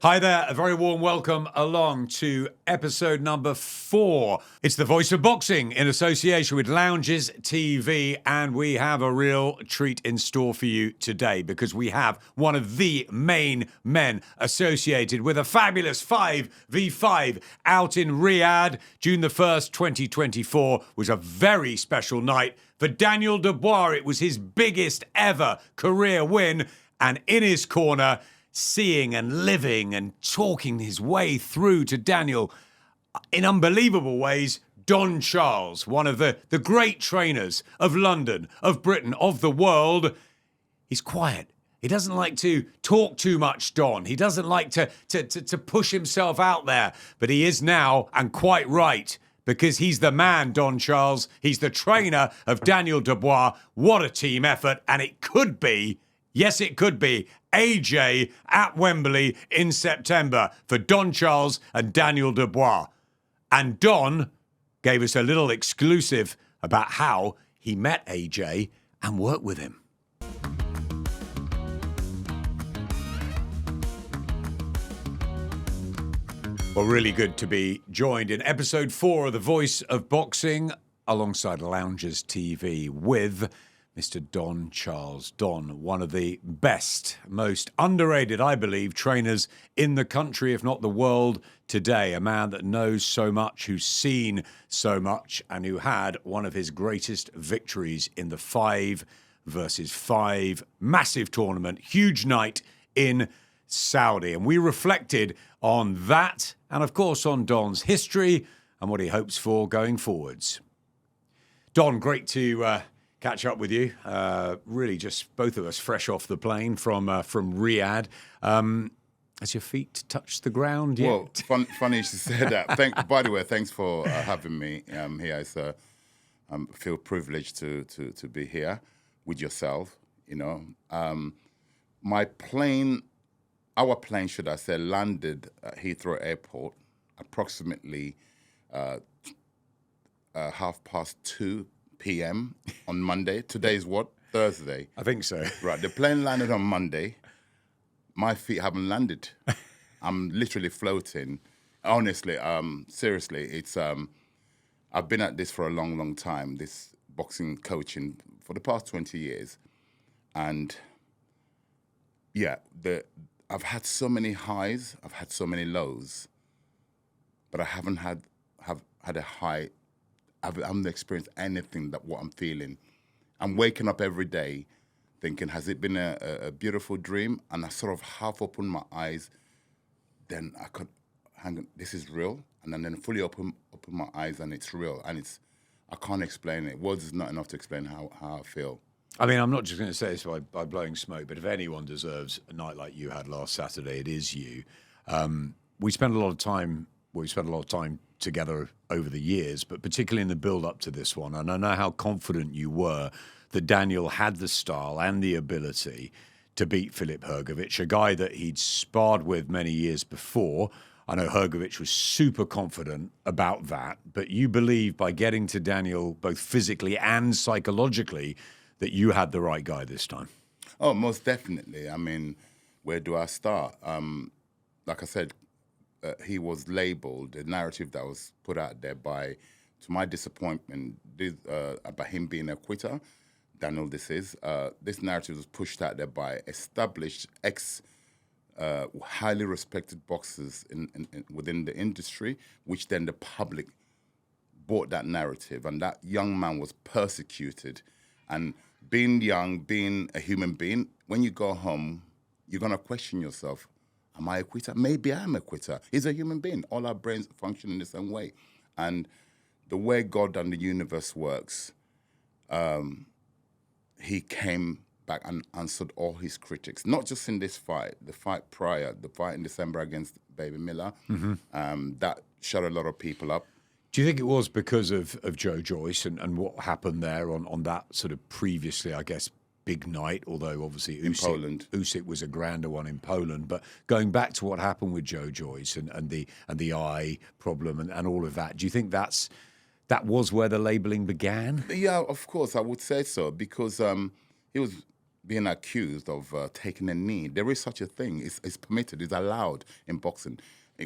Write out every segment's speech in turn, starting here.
Hi there, a very warm welcome along to episode number 4. It's the Voice of Boxing in association with Lounges TV, and we have a real treat in store for you today because we have one of the main men associated with a fabulous 5v5 out in Riyadh. June the 1st, 2024 was a very special night for Daniel Dubois. It was his biggest ever career win, and in his corner, seeing and living and talking his way through to Daniel in unbelievable ways, Don Charles, one of the great trainers of London, of Britain, of the world. He's quiet. He doesn't like to talk too much, Don. He doesn't like to push himself out there. But he is now, and quite right, because he's the man, Don Charles. He's the trainer of Daniel Dubois. What a team effort. And it could be, yes, it could be, AJ at Wembley in September for Don Charles and Daniel Dubois. And Don gave us a little exclusive about how he met AJ and worked with him. Well, really good to be joined in episode 4 of The Voice of Boxing alongside Lounges TV with Mr. Don Charles. Don, one of the best, most underrated, I believe, trainers in the country, if not the world today. A man that knows so much, who's seen so much, and who had one of his greatest victories in the 5 versus 5 massive tournament, huge night in Saudi. And we reflected on that and, of course, on Don's history and what he hopes for going forwards. Don, great to catch up with you. Really just both of us fresh off the plane from Riyadh. Has your feet touched the ground yet? Well, funny you should say that. By the way, thanks for having me here. I feel privileged to be here with yourself. You know, our plane, should I say, landed at Heathrow Airport approximately 2:30 p.m. on Monday. Today's what? Thursday. I think so. Right. The plane landed on Monday. My feet haven't landed. I'm literally floating. Honestly, seriously, it's I've been at this for a long, long time, this boxing coaching for the past 20 years. And yeah, I've had so many highs, I've had so many lows, but I haven't had a high. I haven't experienced anything that what I'm feeling. I'm waking up every day thinking, has it been a beautiful dream? And I sort of half open my eyes, then I could, hang on, this is real. And then fully open my eyes and it's real. And I can't explain it. Words is not enough to explain how I feel. I mean, I'm not just going to say this by blowing smoke, but if anyone deserves a night like you had last Saturday, it is you. We spent a lot of time together over the years, but particularly in the build-up to this one. And I know how confident you were that Daniel had the style and the ability to beat Filip Hergovich, a guy that he'd sparred with many years before. I know Hergovich was super confident about that, but you believe by getting to Daniel both physically and psychologically that you had the right guy this time. Oh, most definitely. I mean, where do I start? Like I said, he was labelled, the narrative that was put out there to my disappointment, about him being a quitter. Daniel, this narrative was pushed out there by established, highly respected boxers within the industry, which then the public bought that narrative, and that young man was persecuted. And being young, being a human being, when you go home, you're going to question yourself. Am I a quitter? Maybe I am a quitter. He's a human being. All our brains function in the same way. And the way God and the universe works, he came back and answered all his critics, not just in this fight, the fight prior, the fight in December against Baby Miller. Mm-hmm. That shut a lot of people up. Do you think it was because of Joe Joyce and what happened there on that sort of previously, I guess, big night, although obviously Usyk was a grander one in Poland. But going back to what happened with Joe Joyce and the eye problem and all of that, do you think that was where the labelling began? Yeah, of course, I would say so, because he was being accused of taking a knee. There is such a thing. It's permitted. It's allowed in boxing,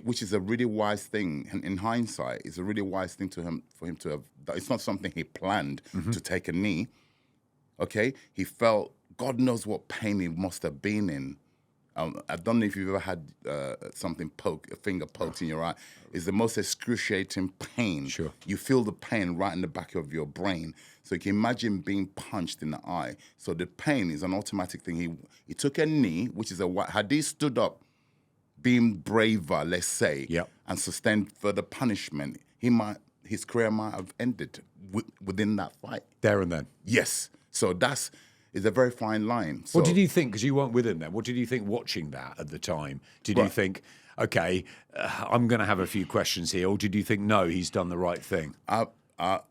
which is a really wise thing. And in hindsight, it's a really wise thing for him to have. It's not something he planned to take a knee. Okay, he felt. God knows what pain he must have been in. I don't know if you've ever had a finger poked in your eye. It's the most excruciating pain. Sure. You feel the pain right in the back of your brain. So you can imagine being punched in the eye. So the pain is an automatic thing. He took a knee, which is had he stood up, being braver, let's say, and sustained further punishment, his career might have ended within that fight. There and then. Yes. So it's a very fine line. So, what did you think? Because you weren't with him then. What did you think watching that at the time? Did you think, okay, I'm going to have a few questions here, or did you think, no, he's done the right thing?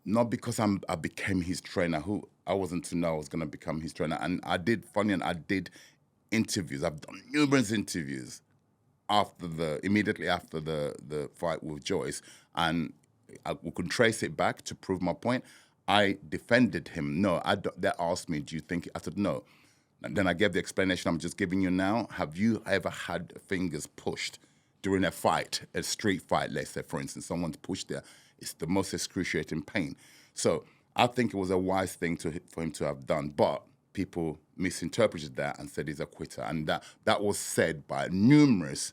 Not because I became his trainer. Who I wasn't to know I was going to become his trainer. And I did interviews. I've done numerous interviews immediately after the fight with Joyce, and we could trace it back to prove my point. I defended him. No, they asked me, do you think? I said, no. And then I gave the explanation I'm just giving you now. Have you ever had fingers pushed during a fight, a street fight, let's say, for instance, someone's pushed there? It's the most excruciating pain. So I think it was a wise thing for him to have done. But people misinterpreted that and said he's a quitter. And that was said by numerous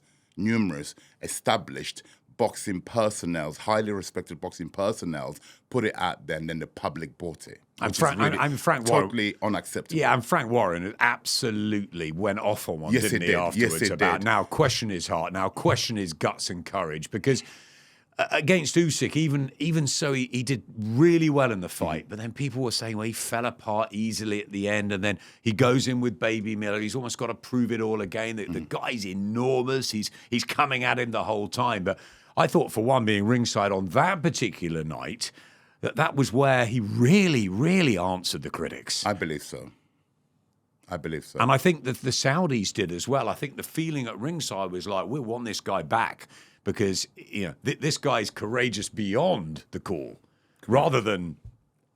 established boxing personnel, highly respected boxing personnel, put it out there, and then the public bought it. I'm Frank totally unacceptable. Yeah, and Frank Warren absolutely went off on one, didn't he, afterwards? Yes, about now question his heart, now question his guts and courage, because against Usyk, even so, he did really well in the fight, but then people were saying, well, he fell apart easily at the end, and then he goes in with Baby Miller. He's almost got to prove it all again. The guy's enormous. He's coming at him the whole time, but I thought, for one, being ringside on that particular night, that was where he really, really answered the critics. I believe so. And I think that the Saudis did as well. I think the feeling at ringside was like, we want this guy back because this guy's courageous beyond the call, rather than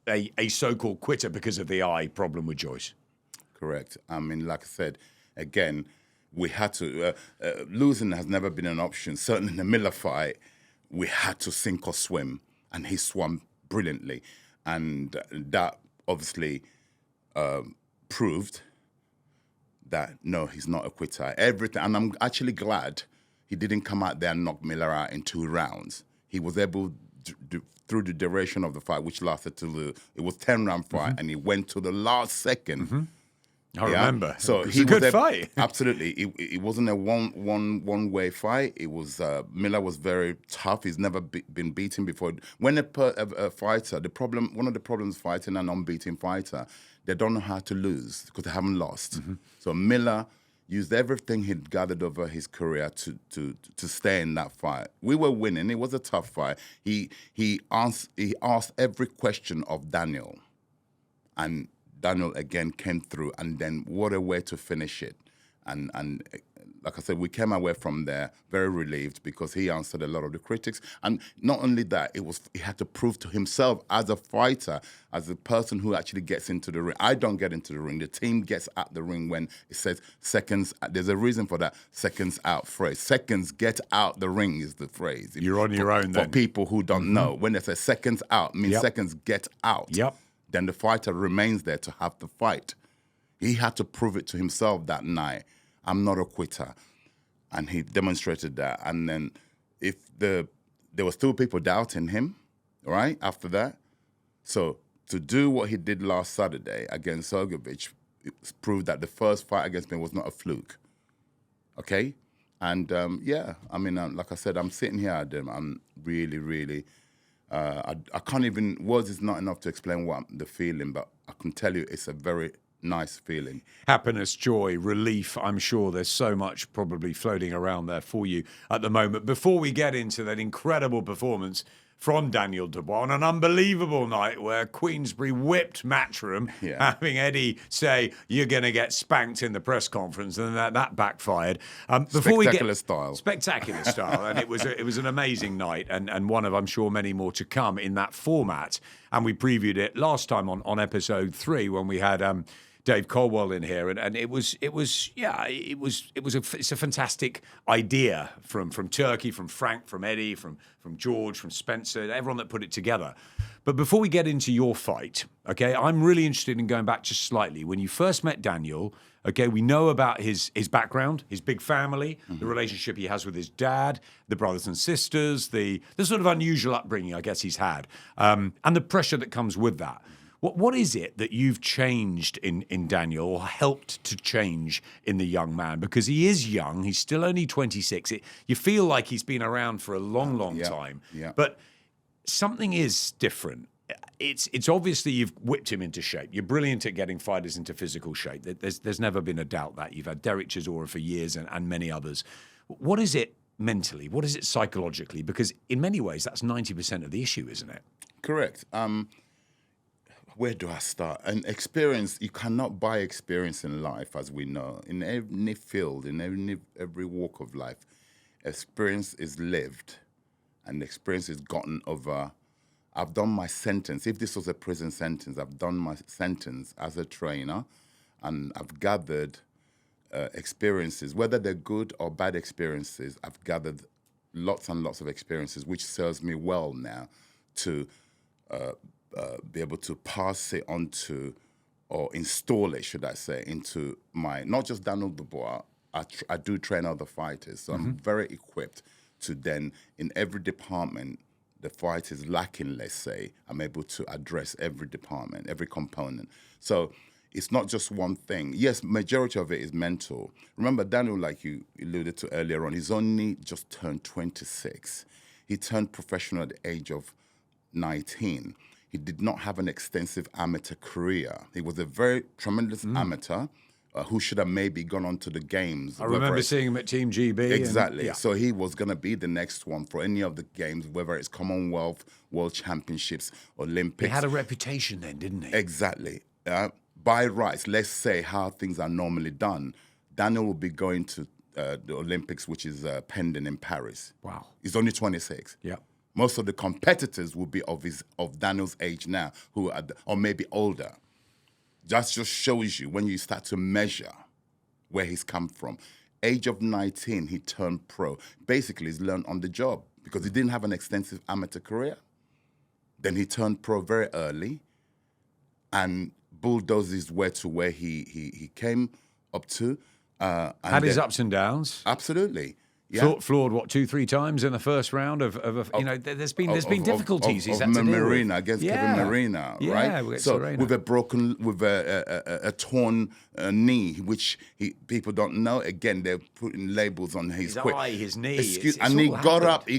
a so-called quitter because of the eye problem with Joyce. Correct. I mean, like I said, again, we had to, losing has never been an option. Certainly in the Miller fight, we had to sink or swim, and he swam brilliantly. And that obviously proved that, no, he's not a quitter. Everything, and I'm actually glad he didn't come out there and knock Miller out in 2 rounds. He was able, through the duration of the fight, which lasted it was 10-round fight, and he went to the last second. I remember. So it was a good fight. Absolutely, it wasn't a one-way fight. It was Miller was very tough. He's never been beaten before. When a fighter, one of the problems fighting an unbeaten fighter, they don't know how to lose because they haven't lost. So Miller used everything he'd gathered over his career to stay in that fight. We were winning. It was a tough fight. He asked every question of Daniel, and Daniel again came through, and then what a way to finish it. And like I said, we came away from there very relieved because he answered a lot of the critics. And not only that, he had to prove to himself as a fighter, as a person who actually gets into the ring. I don't get into the ring. The team gets at the ring when it says seconds. There's a reason for that seconds out phrase. Seconds get out the ring is the phrase. You're on your own then. For people who don't know, when they say seconds out, it means seconds get out. Yep. Then the fighter remains there to have the fight. He had to prove it to himself that night. I'm not a quitter. And he demonstrated that. And then there were still people doubting him, right, after that. So to do what he did last Saturday against Hergovich, it proved that the first fight against me was not a fluke, okay? And, I mean, like I said, I'm sitting here, Adam. I'm really, really... I can't even... Words is not enough to explain the feeling, but I can tell you it's a very nice feeling. Happiness, joy, relief. I'm sure there's so much probably floating around there for you at the moment. Before we get into that incredible performance from Daniel Dubois on an unbelievable night where Queensberry whipped Matchroom, having Eddie say, you're going to get spanked in the press conference, and that backfired. Spectacular style. Spectacular style. And it was an amazing night, and one of, I'm sure, many more to come in that format. And we previewed it last time on episode 3 when we had Dave Colwell in here, and it's a fantastic idea from Turkey, from Frank, from Eddie, from George, from Spencer, everyone that put it together. But before we get into your fight, okay, I'm really interested in going back just slightly. When you first met Daniel, okay, we know about his background, his big family, the relationship he has with his dad, the brothers and sisters, the sort of unusual upbringing I guess he's had, and the pressure that comes with that. What is it that you've changed in Daniel, or helped to change in the young man? Because he is young, he's still only 26. You feel like he's been around for a long time. Yeah. But something is different. It's obviously you've whipped him into shape. You're brilliant at getting fighters into physical shape. There's never been a doubt that. You've had Derek Chisora for years and many others. What is it mentally? What is it psychologically? Because in many ways, that's 90% of the issue, isn't it? Correct. Where do I start? An experience, you cannot buy experience in life, as we know. In any field, in every walk of life, experience is lived and experience is gotten over. I've done my sentence. If this was a prison sentence, I've done my sentence as a trainer, and I've gathered experiences, whether they're good or bad experiences. I've gathered lots and lots of experiences, which serves me well now to be able to pass it on to, or install it, should I say, into my, not just Daniel Dubois, I do train other fighters, so I'm very equipped to then, in every department, the fight is lacking, let's say, I'm able to address every department, every component. So it's not just one thing. Yes, majority of it is mental. Remember, Daniel, like you alluded to earlier on, he's only just turned 26. He turned professional at the age of 19. He did not have an extensive amateur career. He was a very tremendous amateur who should have maybe gone on to the games. I remember seeing him at Team GB. Exactly. So he was going to be the next one for any of the games, whether it's Commonwealth, World Championships, Olympics. He had a reputation then, didn't he? Exactly. By rights, let's say how things are normally done, Daniel will be going to the Olympics, which is pending in Paris. Wow. He's only 26. Yeah. Most of the competitors will be of Daniel's age now, or maybe older. That just shows you when you start to measure where he's come from. Age of 19, he turned pro. Basically, he's learned on the job because he didn't have an extensive amateur career. Then he turned pro very early and bulldozed his way to where he came up to. Had his ups and downs. Absolutely. Yeah. Floored 2-3 times in the first round of there's been difficulties he's had to deal with. Marina against Kevin Marina, right? So Serena. with a torn knee, which people don't know. Again, they're putting labels on his eye, his knee. And he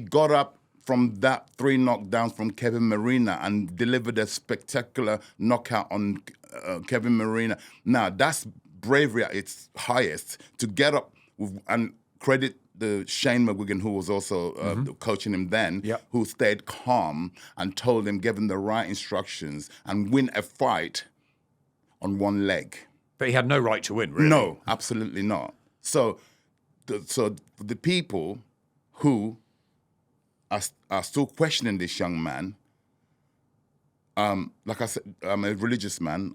got up from that 3 knockdowns from Kevin Marina and delivered a spectacular knockout on Kevin Marina. Now that's bravery at its highest, to get up and credit the Shane McGuigan, who was also coaching him then, who stayed calm and told him, gave him the right instructions, and win a fight on one leg. But he had no right to win, really. No, absolutely not. So the people who are still questioning this young man, like I said, I'm a religious man.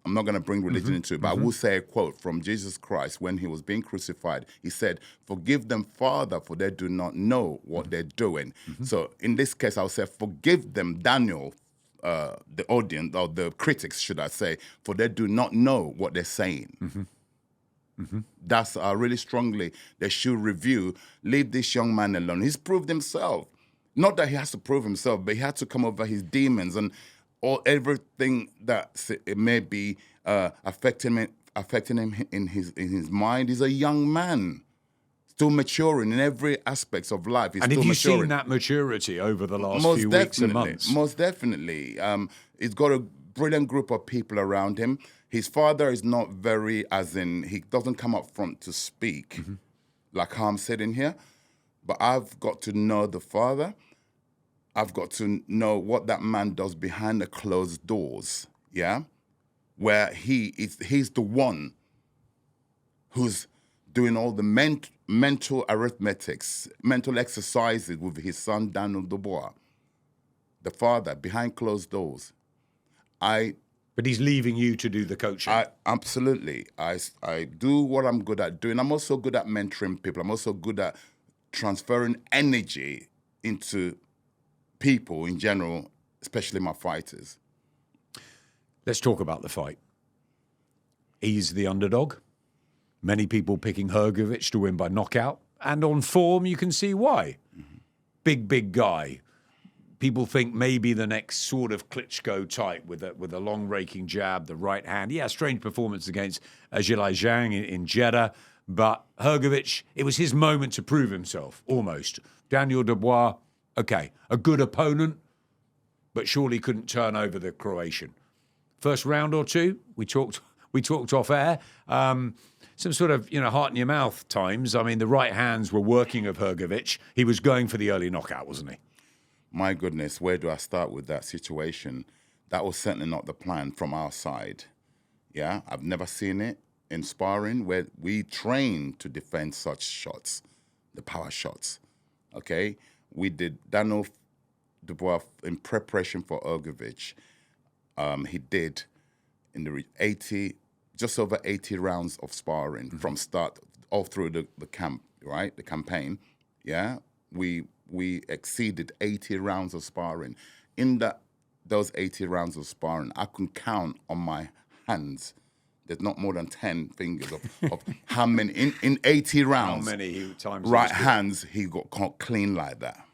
I'm not going to bring religion into it, but I will say a quote from Jesus Christ when he was being crucified. He said, "Forgive them, Father, for they do not know what they're doing." So in this case, I'll say, forgive them, Daniel, the audience, or the critics, should I say, for they do not know what they're saying. That's really strongly, they should review, leave this young man alone. He's proved himself. Not that he has to prove himself, but he had to come over his demons and everything that it may be affecting him in his mind. He's a young man, still maturing in every aspect of life. And have you seen that maturity over the last few weeks and months? Most definitely. He's got a brilliant group of people around him. His father is not very, he doesn't come up front to speak like how I'm sitting here, but I've got to know the father. I've got to know what that man does behind the closed doors, where he's the one who's doing all the mental arithmetics, mental exercises with his son, Daniel Dubois. The father, behind closed doors. I But he's leaving you to do the coaching. Absolutely. I do what I'm good at doing. I'm also good at mentoring people. I'm also good at transferring energy into people in general, especially my fighters. Let's talk about the fight. He's the underdog. Many people picking Hergovich to win by knockout. And on form, you can see why. Big guy. People think maybe the next sort of Klitschko type with a long raking jab, the right hand. Yeah, strange performance against Zhilai Zhang in Jeddah. But Hergovich, it was his moment to prove himself, almost. Daniel Dubois, okay, a good opponent, but surely couldn't turn over the Croatian. First round or two, we talked off air. Some sort of, heart in your mouth times. I mean, the right hands were working of Hergovich. He was going for the early knockout, wasn't he? My goodness, where do I start with that situation? That was certainly not the plan from our side. Yeah, I've never seen it in sparring where we train to defend such shots, the power shots. Okay, we did Daniel Dubois in preparation for Hergovich. He did in the just over 80 rounds of sparring from start all through the camp, right? The campaign. Yeah, we exceeded 80 rounds of sparring. In those 80 rounds of sparring, I can count on my hands. There's not more than 10 fingers of how many in 80 rounds. How many times? Right hands he got caught clean like that.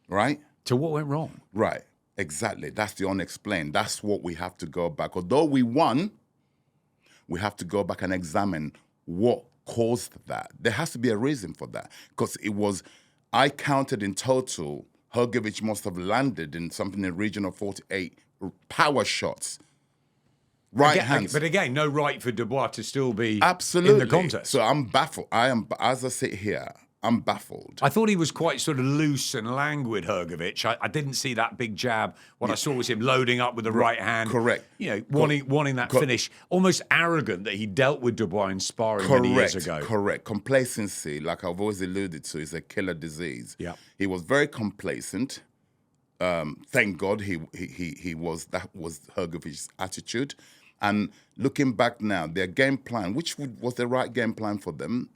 Right? So what went wrong? Right. Exactly. That's the unexplained. That's what we have to go back. Although we won, we have to go back and examine what caused that. There has to be a reason for that. Because I counted in total, Hergovich must have landed in something in the region of 48 power shots. Hands. But again, no right for Dubois to still be Absolutely. in the contest. So I'm baffled. As I sit here, I'm baffled. I thought he was quite sort of loose and languid, Hergovich. I didn't see that big jab. What I saw was him loading up with the right hand. Correct. Wanting that finish. Almost arrogant that he dealt with Dubois in sparring many years ago. Correct. Complacency, like I've always alluded to, is a killer disease. Yeah. He was very complacent. Thank God he was. That was Hergovich's attitude. And looking back now, their game plan, which was the right game plan for them,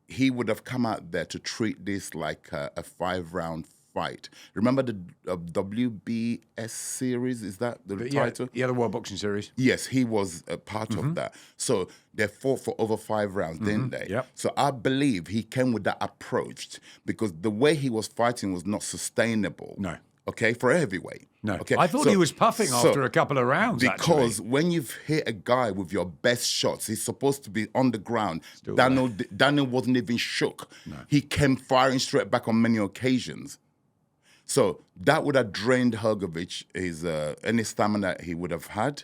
he would have come out there to treat this like a 5-round fight. Remember the WBS series? Is that the title? Yeah, the World Boxing Series. Yes, he was a part of that. So they fought for over 5 rounds, didn't they? Yep. So I believe he came with that approach because the way he was fighting was not sustainable. No. Okay, for a heavyweight. No. Okay. I thought he was puffing after a couple of rounds, because when you've hit a guy with your best shots, he's supposed to be on the ground. Daniel wasn't even shook. No. He came firing straight back on many occasions. So that would have drained Hergovich his any stamina he would have had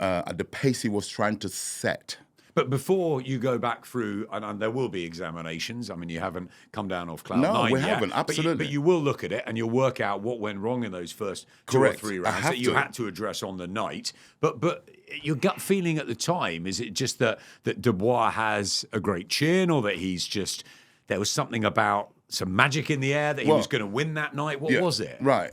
at the pace he was trying to set. But before you go back through, and there will be examinations. I mean, you haven't come down off cloud nine yet. No, we haven't, absolutely. But you will look at it and you'll work out what went wrong in those first 2 or 3 rounds that you had to address on the night. But your gut feeling at the time, is it just that Dubois has a great chin, or that there was something about some magic in the air that he was going to win that night? What was it? Right.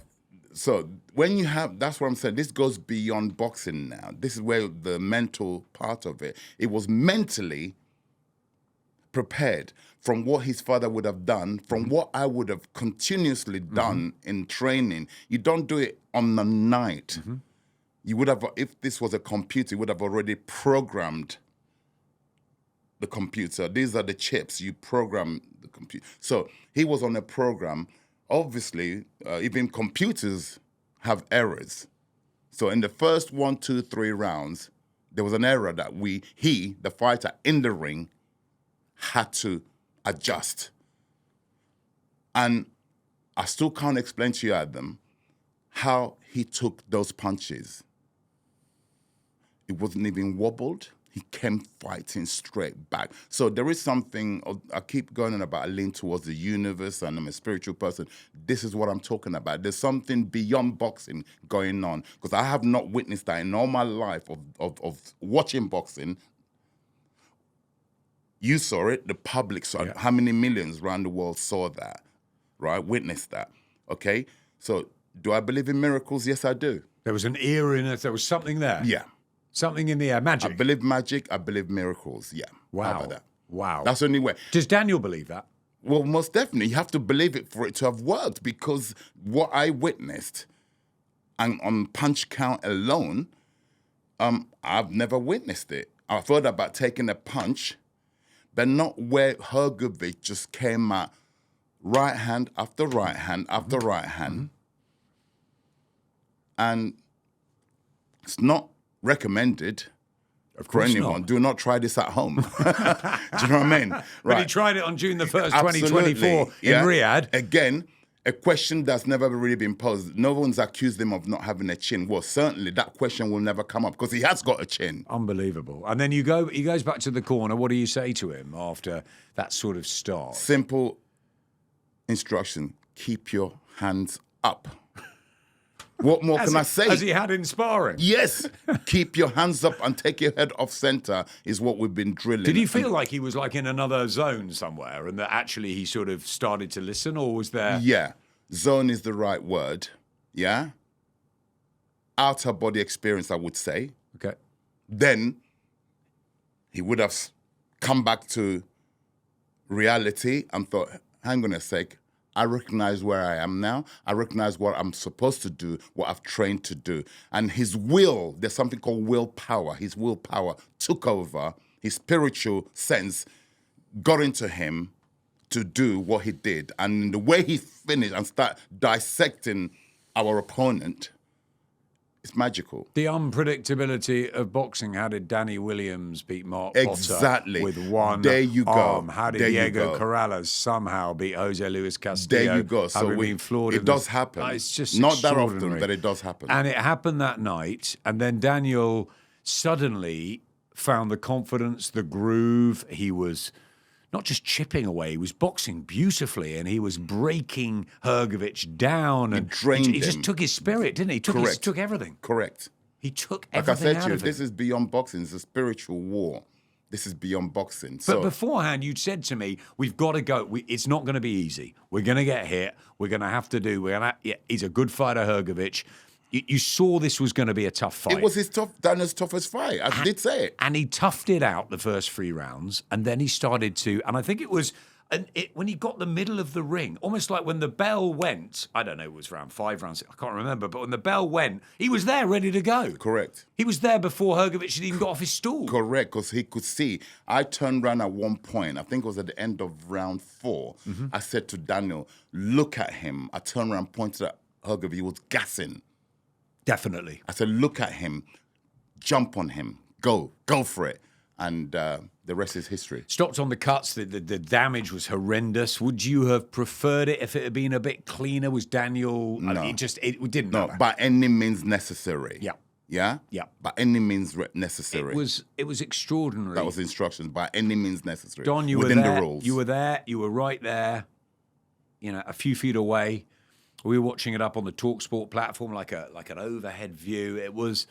So when you have, that's what I'm saying, this goes beyond boxing now. This is where the mental part of it, it was mentally prepared from what his father would have done, from what I would have continuously done in training. You don't do it on the night. You would have, if this was a computer, you would have already programmed the computer. These are the chips, you program the computer. So he was on a program. Obviously, even computers have errors. So in the first 1, 2, 3 rounds, there was an error that the fighter in the ring, had to adjust. And I still can't explain to you, Adam, how he took those punches. It wasn't even wobbled. He came fighting straight back. So there is something, I keep going on about, I lean towards the universe and I'm a spiritual person. This is what I'm talking about. There's something beyond boxing going on, because I have not witnessed that in all my life of watching boxing. You saw it, the public saw it. How many millions around the world saw that, right? Witnessed that, okay? So do I believe in miracles? Yes, I do. There was an era in it. There was something there. Yeah. Something in the air. Magic. I believe magic. I believe miracles. Yeah. Wow. How about that? Wow. That's the only way. Does Daniel believe that? Well, most definitely. You have to believe it for it to have worked, because what I witnessed, and on punch count alone, I've never witnessed it. I've heard about taking a punch, but not where Hergovich just came at right hand after right hand after right hand. And it's not recommended for anyone. Do not try this at home. Do you know what I mean? Right. But he tried it on June the 1st, Absolutely. 2024 in Riyadh. Again, a question that's never really been posed. No one's accused him of not having a chin. Well, certainly that question will never come up because he has got a chin. Unbelievable. And then he goes back to the corner. What do you say to him after that sort of start? Simple instruction. Keep your hands up. What more can I say? As he had in sparring. Yes. Keep your hands up and take your head off center is what we've been drilling. Did he feel like he was like in another zone somewhere and that actually he sort of started to listen, or was there... Yeah. Zone is the right word. Yeah. Outer body experience, I would say. Okay. Then he would have come back to reality and thought, hang on a sec, I recognize where I am now. I recognize what I'm supposed to do, what I've trained to do. And his will, there's something called willpower. His willpower took over. His spiritual sense got into him to do what he did. And the way he finished and start dissecting our opponent, it's magical. The unpredictability of boxing. How did Danny Williams beat Mark Exactly. Potter with one There you go. arm? How did There you Diego go. Corrales somehow beat Jose Luis Castillo? There you go. So been floored it in does the- happen. It's just not that extraordinary. often, but it does happen. And it happened that night. And then Daniel suddenly found the confidence, the groove. He was not just chipping away, he was boxing beautifully, and he was breaking Hergovich down. And drained he just him. took his spirit, didn't he? Correct. Took everything. Correct. He took Like I everything said out to you, of him. this is beyond boxing. It's a spiritual war. This is beyond boxing. But So beforehand, you'd said to me, "We've got to go. It's not going to be easy. We're going to get hit. We're going to have to do. He's a good fighter, Hergovich. You saw this was going to be a tough fight. it was Daniel's toughest fight. I did say it. And he toughed it out the first 3 rounds, and then he started to. And I think it was when he got the middle of the ring, almost like when the bell went. I don't know, it was round 5, round 6. I can't remember. But when the bell went, he was there, ready to go. Correct. He was there before Hergovich had even got off his stool. Correct, because he could see. I turned around at one point, I think it was at the end of round 4. I said to Daniel, look at him. I turned around, pointed at Hergovich. He was gassing. Definitely. I said, look at him. Jump on him. Go for it. And the rest is history. Stopped on the cuts. The damage was horrendous. Would you have preferred it if it had been a bit cleaner? Was Daniel... No. It didn't No, matter. by any means necessary. Yeah. Yeah? Yeah. By any means necessary. It was extraordinary. That was instructions. By any means necessary. Don, you within were there. the rules. You were there. You were right there. You know, a few feet away. We were watching it up on the TalkSport platform, like an overhead view. It was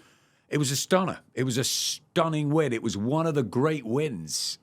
a stunner. It was a stunning win. It was one of the great wins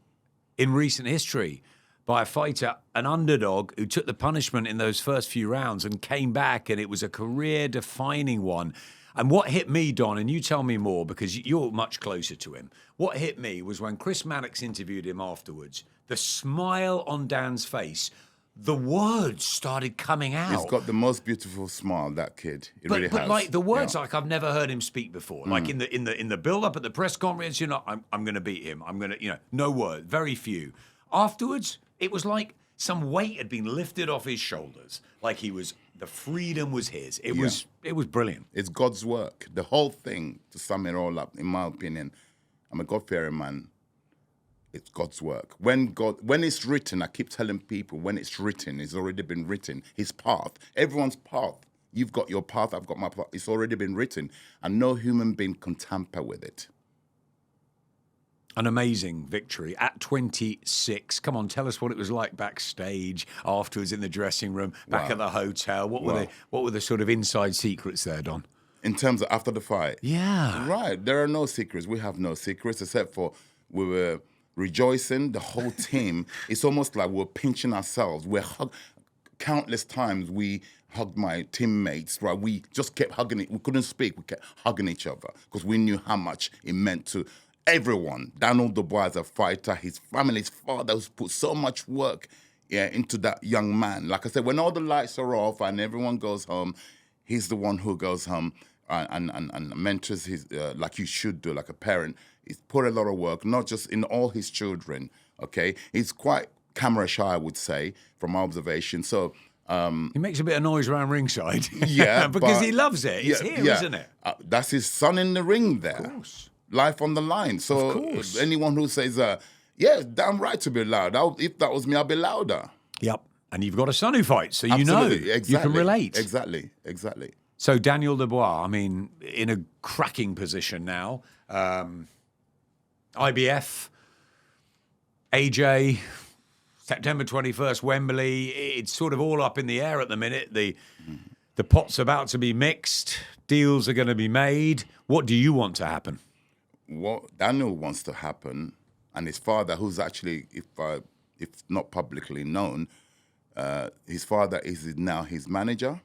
in recent history by a fighter, an underdog who took the punishment in those first few rounds and came back, and it was a career-defining one. And what hit me, Don, and you tell me more because you're much closer to him, what hit me was when Chris Mannix interviewed him afterwards, the smile on Dan's face, the words started coming out. He's got the most beautiful smile, that kid. But But like the words, like I've never heard him speak before. Like in the build up at the press conference, I'm going to beat him. I'm going to, no word, very few. Afterwards, it was like some weight had been lifted off his shoulders. Like the freedom was his. It was brilliant. It's God's work. The whole thing, to sum it all up, in my opinion, I'm a God-fearing man. It's God's work. When it's written, I keep telling people, when it's written, it's already been written. His path, everyone's path. You've got your path, I've got my path. It's already been written. And no human being can tamper with it. An amazing victory at 26. Come on, tell us what it was like backstage, afterwards in the dressing room, back at the hotel. What were the sort of inside secrets there, Don? In terms of after the fight? Yeah. Right. There are no secrets. We have no secrets except for we were rejoicing, the whole team. It's almost like we're pinching ourselves. Countless times we hugged my teammates, right? We just kept hugging it. We couldn't speak. We kept hugging each other because we knew how much it meant to everyone. Daniel Dubois as a fighter, his family, his father, who's put so much work into that young man. Like I said, when all the lights are off and everyone goes home, he's the one who goes home and mentors his, like you should do, like a parent. He's put a lot of work, not just in all his children, okay? He's quite camera shy, I would say, from my observation. So he makes a bit of noise around ringside. Yeah, because he loves it. It's here, isn't it? That's his son in the ring there. Of course. Life on the line. So Of course. anyone who says, yeah, damn right to be loud. If that was me, I'd be louder. Yep. And you've got a son who fights, so you Absolutely. know. Exactly. You can relate. Exactly. So Daniel Dubois, I mean, in a cracking position now. IBF, AJ, September 21st, Wembley. It's sort of all up in the air at the minute. The pot's about to be mixed. Deals are going to be made. What do you want to happen? What Daniel wants to happen, and his father, who's actually, if not publicly known, his father is now his manager.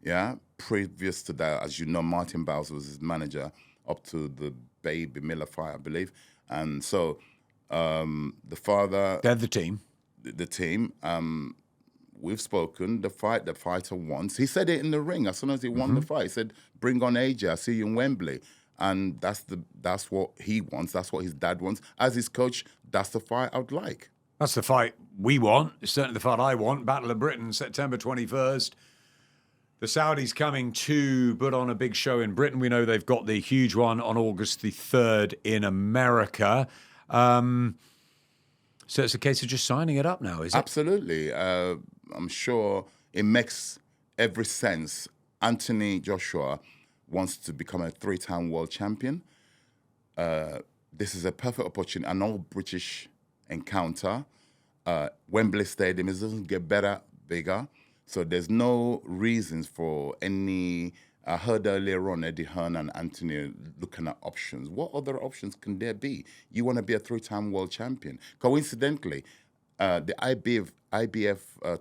Yeah. Previous to that, as you know, Martin Bouts was his manager up to the Baby Miller fight, I believe. And so the father... They're the team. The team. We've spoken. The fighter wants. He said it in the ring as soon as he won the fight. He said, "Bring on AJ. I see you in Wembley." And that's what he wants. That's what his dad wants. As his coach, that's the fight I would like. That's the fight we want. It's certainly the fight I want. Battle of Britain, September 21st. The Saudis coming to put on a big show in Britain. We know they've got the huge one on August the 3rd in America. So it's a case of just signing it up now, is it? Absolutely. I'm sure it makes every sense. Anthony Joshua wants to become a 3-time world champion. This is a perfect opportunity, an all-British encounter. Wembley Stadium, it doesn't get better, bigger. So there's no reasons for any... I heard earlier on Eddie Hearn and Anthony looking at options. What other options can there be? You want to be a 3-time world champion. Coincidentally, the IBF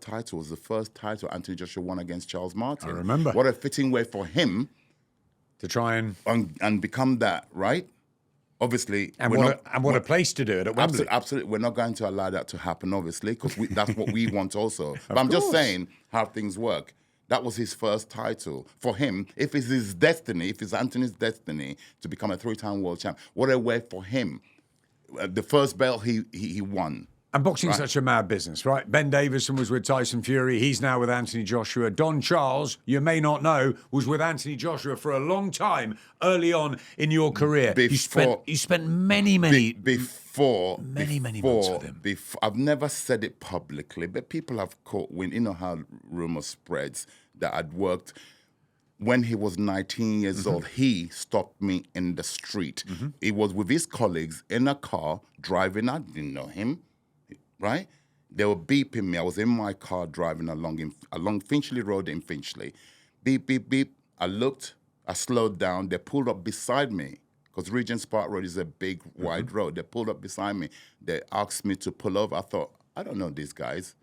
title was the first title Anthony Joshua won against Charles Martin. I remember. What a fitting way for him to try and become that, right? Obviously, and what a place to do it at Wembley. Absolutely, we're not going to allow that to happen, obviously, because that's what we want also. But I'm just saying how things work. That was his first title. For him, if it's his destiny, if it's Anthony's destiny to become a 3-time world champ, what a way for him. The first belt he won. And boxing's such a mad business, right? Ben Davison was with Tyson Fury. He's now with Anthony Joshua. Don Charles, you may not know, was with Anthony Joshua for a long time early on in your career. You spent many months with him. I've never said it publicly, but people have caught wind. You know how rumor spreads that I'd worked. When he was 19 years old, he stopped me in the street. He was with his colleagues in a car driving. I didn't know him. Right? They were beeping me. I was in my car driving along Finchley Road in Finchley. Beep, beep, beep. I looked. I slowed down. They pulled up beside me because Regent's Park Road is a big, wide road. They pulled up beside me. They asked me to pull over. I thought, I don't know these guys.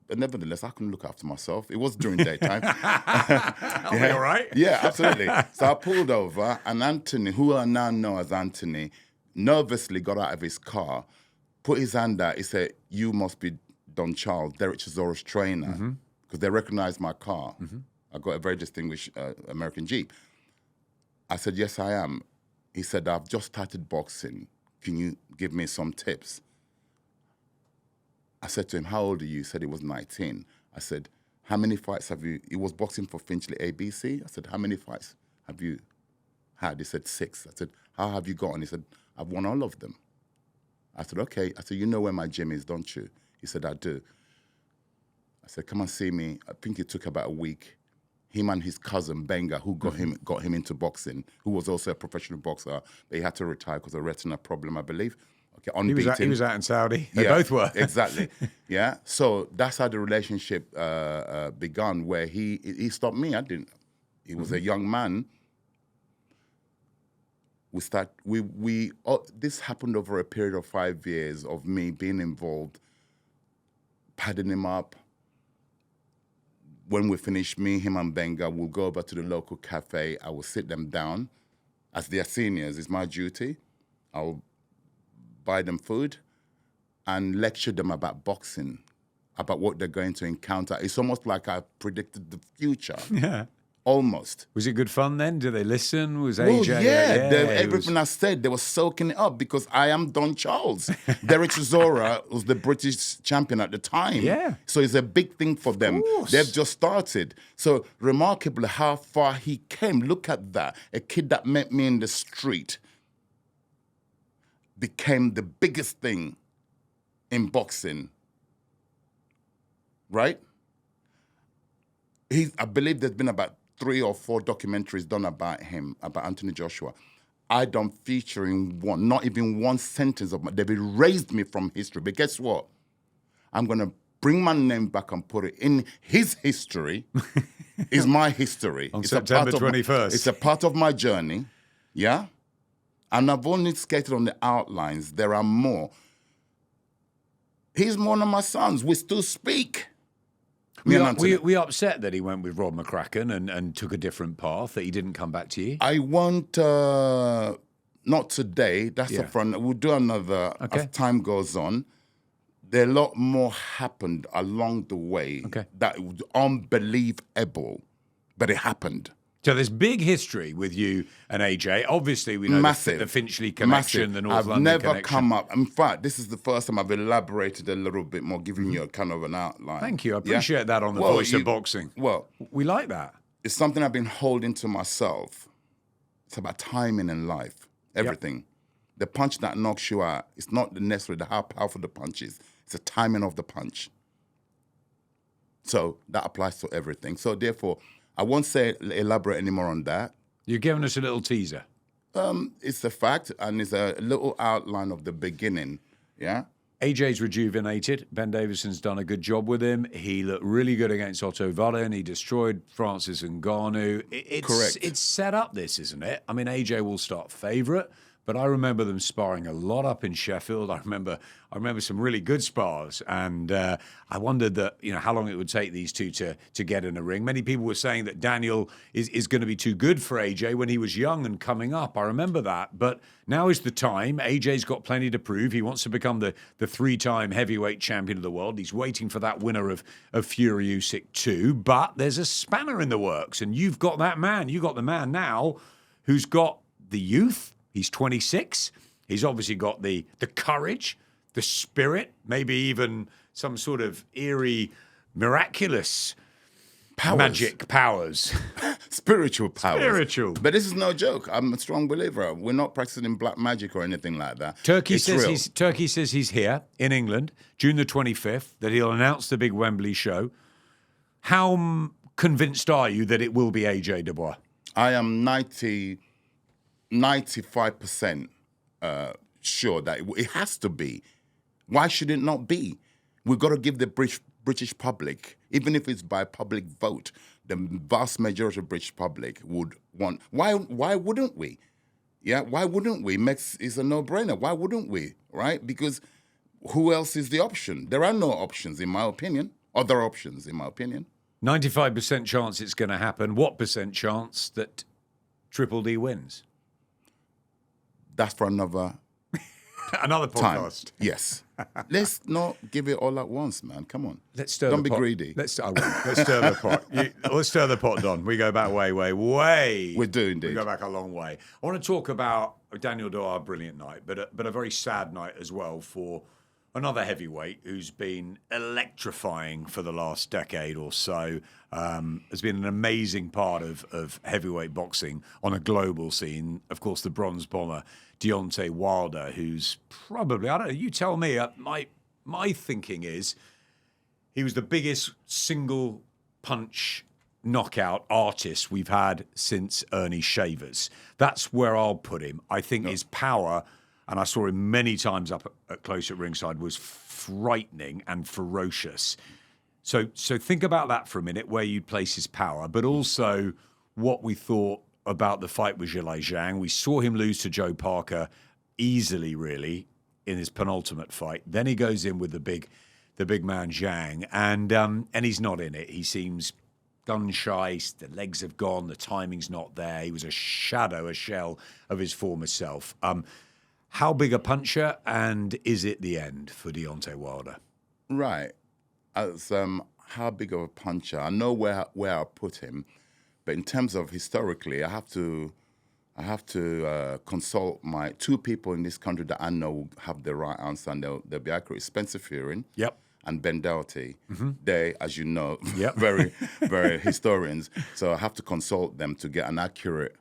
But nevertheless, I couldn't look after myself. It was during daytime. I'll be all right. Yeah, absolutely. So I pulled over, and Anthony, who I now know as Anthony, nervously got out of his car, put his hand out. He said, "You must be Don Charles, Derek Chisora's trainer," because they recognized my car. I got a very distinguished American Jeep. I said, "Yes, I am." He said, "I've just started boxing. Can you give me some tips?" I said to him, "How old are you?" He said he was 19. I said, "How many fights have you..." He was boxing for Finchley ABC. I said, "How many fights have you had?" He said, 6. I said, "How have you gone?" He said, "I've won all of them." I said, "Okay." I said, "You know where my gym is, don't you?" He said, "I do." I said, "Come and see me." I think it took about a week. Him and his cousin, Benga, who got him into boxing, who was also a professional boxer, but he had to retire because of a retina problem, I believe. Okay, unbeaten. He was out in Saudi. They both were. Exactly. Yeah. So that's how the relationship began, where he stopped me. I didn't. He was a young man. This happened over a period of 5 years of me being involved, padding him up, when we finish, me, him, and Benga, we'll go over to the local cafe. I will sit them down. As their seniors, it's my duty. I'll buy them food and lecture them about boxing, about what they're going to encounter. It's almost like I predicted the future. Yeah. Almost. Was it good fun then? Did they listen? Was AJ? Well, everything I said, they were soaking it up because I am Don Charles. Derek Chisora was the British champion at the time. Yeah. So it's a big thing for them. course. They've just started. So remarkably how far he came. Look at that. A kid that met me in the street became the biggest thing in boxing. Right? I believe there's been about 3 or 4 documentaries done about him, about Anthony Joshua. I don't feature in one, not even one sentence of my. They've erased me from history. But guess what? I'm going to bring my name back and put it in his history. Is my history. On September 21st. It's a part of my journey. Yeah? And I've only skated on the outlines. There are more. He's one of my sons. We still speak. We upset that he went with Rob McCracken and took a different path, that he didn't come back to you? I won't, not today. That's the front. We'll do another as time goes on. There a lot more happened along the way that was unbelievable, but it happened. So there's big history with you and AJ. Obviously, we know the Finchley connection, the North London connection. I've never come up. In fact, this is the first time I've elaborated a little bit more, giving you a kind of an outline. Thank you. I appreciate that on the Voice of Boxing. Well, we like that. It's something I've been holding to myself. It's about timing in life, everything. Yep. The punch that knocks you out, it's not necessarily how powerful the punch is. It's the timing of the punch. So that applies to everything. So therefore, I won't elaborate anymore on that. You're giving us a little teaser. It's a fact, and it's a little outline of the beginning, yeah? AJ's rejuvenated. Ben Davison's done a good job with him. He looked really good against Otto Wallin. He destroyed Francis Ngannou. Correct. It's set up, this, isn't it? I mean, AJ will start favourite, but I remember them sparring a lot up in Sheffield. I remember some really good spars, and I wondered how long it would take these two to get in a ring. Many people were saying that Daniel is going to be too good for AJ when he was young and coming up. I remember that, but now is the time. AJ's got plenty to prove. He wants to become the 3-time heavyweight champion of the world. He's waiting for that winner of Fury Usyk too, but there's a spanner in the works, and you've got that man. You've got the man now who's got the youth. He's 26. He's obviously got the courage, the spirit, maybe even some sort of eerie, miraculous magic powers. Spiritual powers. Spiritual. But this is no joke. I'm a strong believer. We're not practicing black magic or anything like that. Turkey says he's here in England, June the 25th, that he'll announce the big Wembley show. How convinced are you that it will be AJ Dubois? I am 95% sure that it has to be. Why should it not be? We've got to give the British public, even if it's by public vote, the vast majority of British public would want. Why wouldn't we? Yeah, why wouldn't we? It's a no-brainer. Why wouldn't we? Right? Because who else is the option? There are no options, in my opinion. Other options, in my opinion. 95% chance it's going to happen. What percent chance that Triple D wins? That's for another podcast. Time. Yes. Let's not give it all at once, man. Come on. Let's stir Don't the be pot. greedy. Let's stir the pot. Let's stir the pot, Don. We go back way. We do indeed. We go back a long way. I want to talk about Daniel Dubois, a brilliant night, but a very sad night as well for another heavyweight who's been electrifying for the last decade or so, has been an amazing part of heavyweight boxing on a global scene. Of course, the bronze bomber, Deontay Wilder, who's probably, I don't know, you tell me, my thinking is he was the biggest single punch knockout artist we've had since Ernie Shavers. That's where I'll put him. I think his power, and I saw him many times up at close at ringside, was frightening and ferocious. So think about that for a minute, where you'd place his power, but also what we thought about the fight with Zhilei Zhang. We saw him lose to Joe Parker easily, really, in his penultimate fight. Then he goes in with the big man Zhang, and he's not in it. He seems gun shy, the legs have gone, the timing's not there. He was a shell of his former self. How big a puncher, and is it the end for Deontay Wilder? Right. As how big of a puncher? I know where I put him, but in terms of historically, I have to consult my two people in this country that I know will have the right answer and they'll be accurate. Spencer Fearing. Yep. And Ben Doughty. They, as you know, Yep. very, very historians. So I have to consult them to get an accurate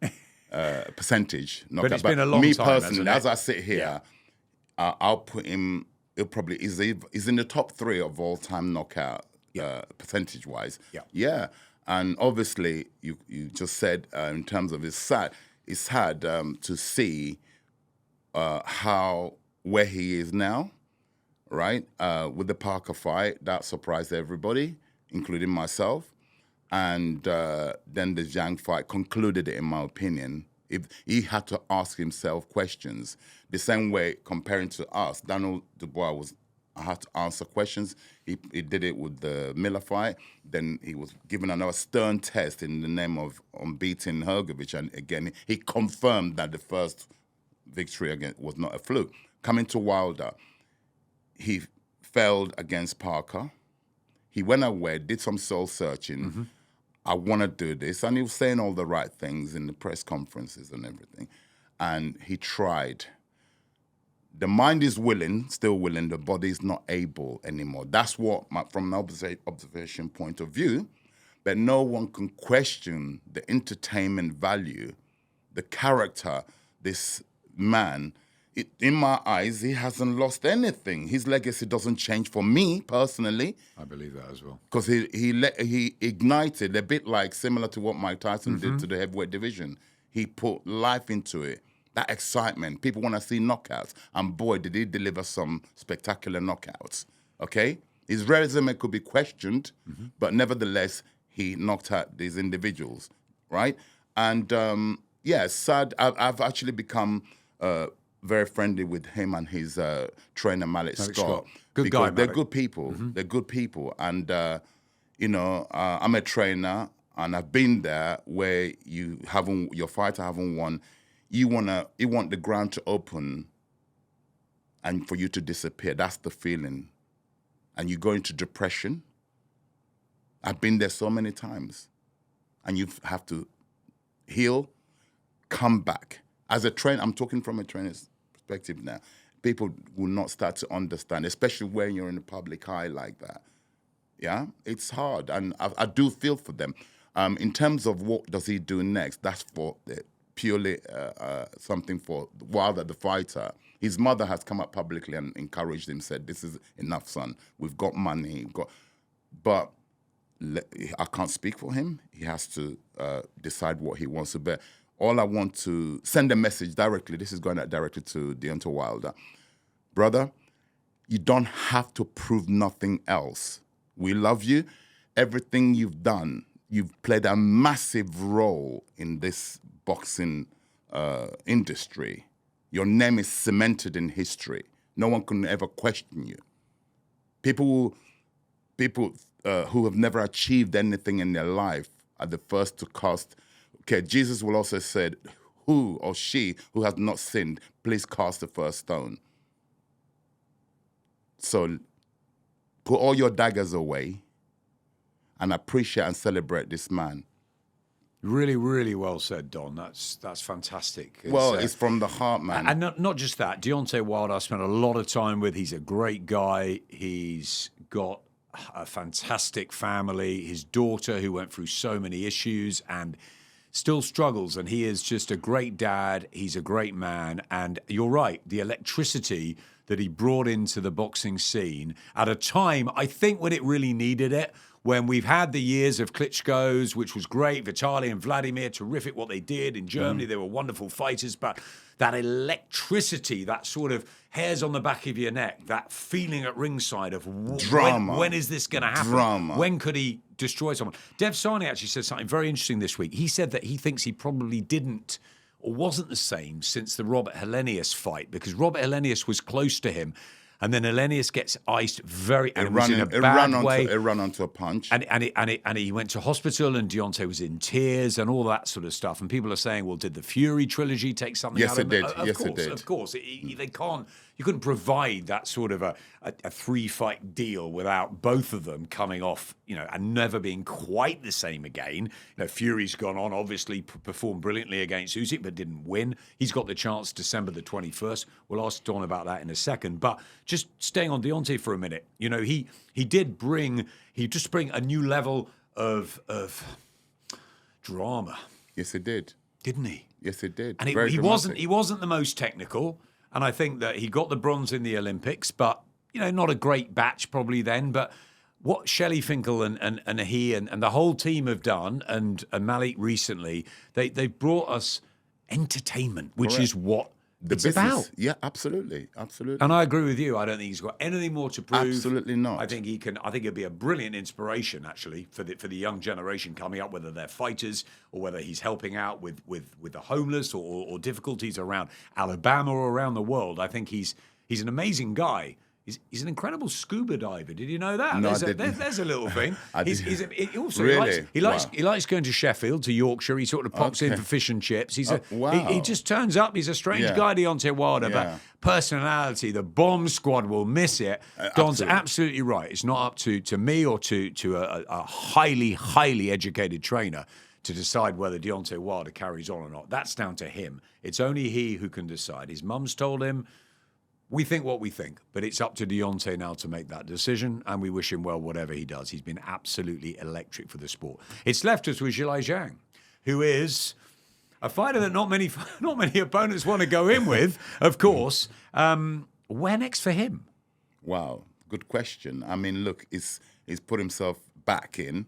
percentage. But it's been a long Me time, personally, hasn't it? as I sit here, I'll put him. He'll probably is in the top 3 of all time knockout percentage wise. Yeah. And obviously, you just said in terms of it's sad to see where he is now. Right, with the Parker fight, that surprised everybody, including myself. And then the Zhang fight concluded it, in my opinion. If he had to ask himself questions, the same way comparing to us, Daniel Dubois had to answer questions. He did it with the Miller fight. Then he was given another stern test in the name of unbeaten Hergovich, and again he confirmed that the first victory again was not a fluke. Coming to Wilder. He failed against Parker. He went away, did some soul searching. I want to do this. And he was saying all the right things in the press conferences and everything. And he tried. The mind is willing, still willing. The body is not able anymore. That's what, from an observation point of view, but no one can question the entertainment value, the character, this man. In my eyes, he hasn't lost anything. His legacy doesn't change for me personally. I believe that as well. Because he ignited, a bit like similar to what Mike Tyson did to the heavyweight division. He put life into it. That excitement. People want to see knockouts. And boy, did he deliver some spectacular knockouts. Okay? His resume could be questioned, but nevertheless, he knocked out these individuals. Right? And sad. I've actually become... very friendly with him and his trainer Malik Scott. Good guy, they're Malik. good people. They're good people, and I'm a trainer, and I've been there where your fighter haven't won. You want the ground to open, and for you to disappear. That's the feeling, and you go into depression. I've been there so many times, and you have to heal, come back. As a trainer, I'm talking from a trainer's perspective now. People will not start to understand, especially when you're in the public eye like that. Yeah, it's hard, and I do feel for them. In terms of what does he do next, that's for purely something for Wilder, the fighter. His mother has come up publicly and encouraged him, said, "This is enough, son. We've got money, but." I can't speak for him. He has to decide what he wants to bet. All I want to send a message directly, this is going out directly to Deontay Wilder. Brother, you don't have to prove nothing else. We love you. Everything you've done, you've played a massive role in this boxing industry. Your name is cemented in history. No one can ever question you. People who have never achieved anything in their life are the first to cast. Okay, Jesus will also said, who or she who has not sinned, please cast the first stone. So put all your daggers away and appreciate and celebrate this man. Really, really well said, Don. That's fantastic. It's from the heart, man. And not just that. Deontay Wilder, I spent a lot of time with. He's a great guy. He's got a fantastic family. His daughter, who went through so many issues and still struggles, and he is just a great dad. He's a great man, and you're right, the electricity that he brought into the boxing scene at a time, I think, when it really needed it, when we've had the years of Klitschko's, which was great, Vitaly and Vladimir, terrific what they did in Germany. They were wonderful fighters, but that electricity, that sort of hairs on the back of your neck, that feeling at ringside of drama. When is this going to happen? Drama. When could he destroy someone? Dev Sani actually said something very interesting this week. He said that he thinks he probably didn't or wasn't the same since the Robert Helenius fight, because Robert Helenius was close to him. And then Elenius gets iced and it was in a It bad way. It ran onto a punch. And he went to hospital, and Deontay was in tears and all that sort of stuff. And people are saying, well, did the Fury trilogy take something out of it? It did. Of course. They can't. You couldn't provide that sort of a 3-fight deal without both of them coming off, and never being quite the same again. Fury's gone on, obviously performed brilliantly against Usyk, but didn't win. He's got the chance December the 21st. We'll ask Don about that in a second. But just staying on Deontay for a minute, he just bring a new level of drama. Yes, it did. Didn't he? Yes, it did. And he wasn't the most technical. And I think that he got the bronze in the Olympics, but, not a great batch probably then. But what Shelley Finkel and he and the whole team have done, and Malik recently, they brought us entertainment, which is what it's about. Yeah, absolutely. And I agree with you. I don't think he's got anything more to prove. Absolutely not. I think he'll be a brilliant inspiration, actually, for the young generation coming up, whether they're fighters or whether he's helping out with the homeless or difficulties around Alabama or around the world. I think he's an amazing guy. He's an incredible scuba diver. Did you know that? No, There's a little thing. Really? He likes going to Sheffield, to Yorkshire. He sort of pops in for fish and chips. He just turns up. He's a strange guy, Deontay Wilder, but personality, the bomb squad will miss it. Don's absolutely right. It's not up to me or to a highly, highly educated trainer to decide whether Deontay Wilder carries on or not. That's down to him. It's only he who can decide. His mum's told him, we think what we think, but it's up to Deontay now to make that decision, and we wish him well whatever he does. He's been absolutely electric for the sport. It's left us with Zhilei Zhang, who is a fighter that not many opponents want to go in with, of course. Where next for him? Wow, good question. I mean, look, he's put himself back in.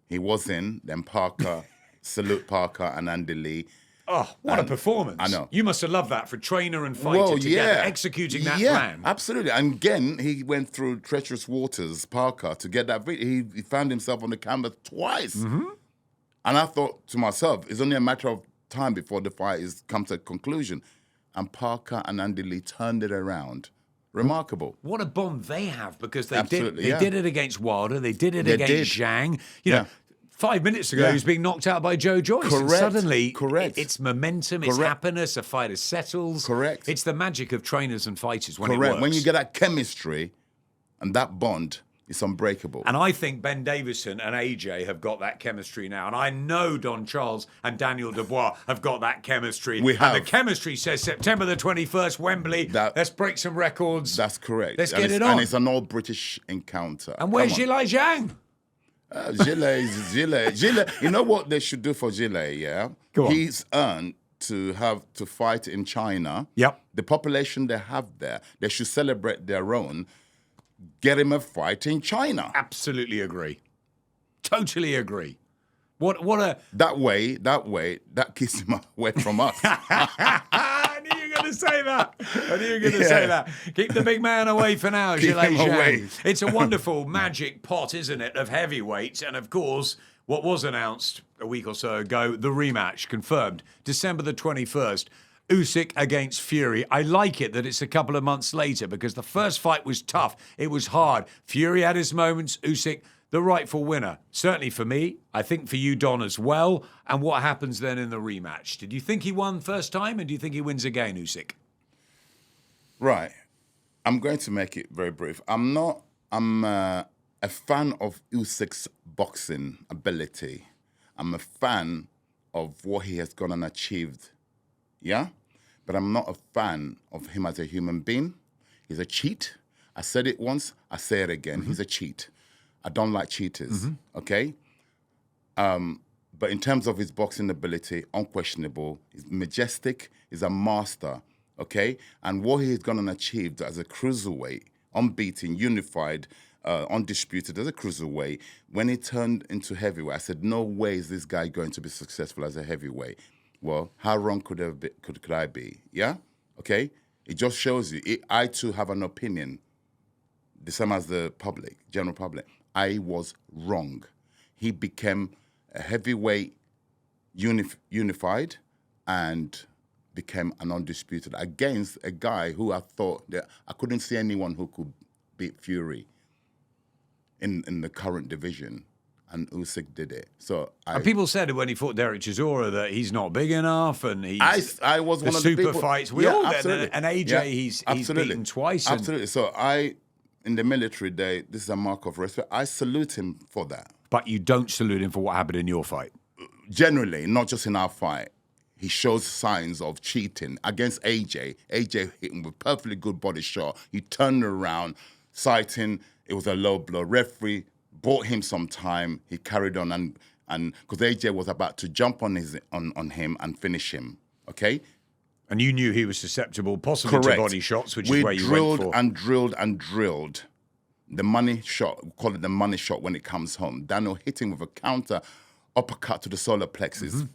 He was in, then Parker, salute Parker and Andy Lee. Oh, what a performance. I know. You must have loved that for trainer and fighter together, executing that plan. Yeah, absolutely. And again, he went through treacherous waters, Parker, to get that victory. He found himself on the canvas twice. Mm-hmm. And I thought to myself, it's only a matter of time before the fight comes to a conclusion. And Parker and Andy Lee turned it around. Remarkable. What a bond they have, because they did it against Wilder, they did it against Zhang. You know, 5 minutes ago, he was being knocked out by Joe Joyce. Correct. And suddenly, Correct. It's momentum, it's happiness, a fighter settles. Correct. It's the magic of trainers and fighters when it Correct. works. When you get that chemistry and that bond, it's unbreakable. And I think Ben Davison and AJ have got that chemistry now. And I know Don Charles and Daniel Dubois have got that chemistry. We have. And the chemistry says September the 21st, Wembley. Let's break some records. That's correct. Let's get it on. And it's an all-British encounter. And where's Zhilei Zhang? Zhilei. You know what they should do for Zhilei, yeah? Go on. He's earned to have to fight in China. Yep. The population they have there, they should celebrate their own. Get him a fight in China. Absolutely agree. Totally agree. What a... That way, that keeps him away from us. I knew you were going to say that. Keep the big man away for now, Keep Zhilei him Zhang. away. It's a wonderful magic pot, isn't it, of heavyweights. And of course, what was announced a week or so ago, the rematch confirmed, December the 21st. Usyk against Fury. I like it that it's a couple of months later, because the first fight was tough. It was hard. Fury had his moments. Usyk, the rightful winner. Certainly for me. I think for you, Don, as well. And what happens then in the rematch? Did you think he won first time, and do you think he wins again, Usyk? Right. I'm going to make it very brief. I'm a fan of Usyk's boxing ability. I'm a fan of what he has gone and achieved. Yeah? But I'm not a fan of him as a human being. He's a cheat. I said it once, I say it again. Mm-hmm. He's a cheat. I don't like cheaters, okay? But in terms of his boxing ability, unquestionable. He's majestic. He's a master, okay? And what he's gone and achieved as a cruiserweight, unbeaten, unified, undisputed as a cruiserweight, when he turned into heavyweight, I said, no way is this guy going to be successful as a heavyweight. Well, how wrong could I be? Yeah? Okay? It just shows you. I, too, have an opinion, the same as the public, general public. I was wrong. He became a heavyweight unified and became an undisputed against a guy who I thought that I couldn't see anyone who could beat Fury in the current division. And Usyk did it. So and people said when he fought Derek Chisora that he's not big enough, and he's I was one of the super people, fights. We all absolutely. and AJ Yeah, he's absolutely. beaten twice. Absolutely. So in the military day, this is a mark of respect. I salute him for that. But you don't salute him for what happened in your fight. Generally, not just in our fight. He shows signs of cheating against AJ. AJ hit him with a perfectly good body shot. He turned around, citing it was a low blow. Referee bought him some time. He carried on and because AJ was about to jump on him and finish him. Okay. And you knew he was susceptible, possibly Correct. to body shots, which we is where you drilled went for. and drilled and drilled. The money shot, we call it the money shot when it comes home. Daniel hit him with a counter uppercut to the solar plexus.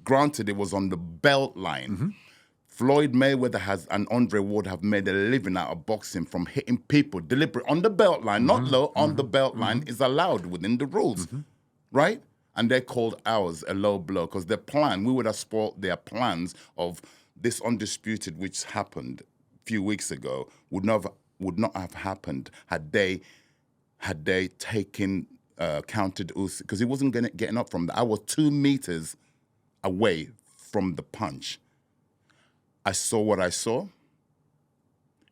Granted, it was on the belt line. Floyd Mayweather and Andre Ward have made a living out of boxing from hitting people deliberately on the belt line, not low, on the belt line is allowed within the rules, right? And they called ours a low blow because their plan, we would have spoiled their plans of this undisputed, which happened a few weeks ago, would not have happened had they taken counted Usyk, because he wasn't getting up from that. I was 2 meters away from the punch. I saw what I saw.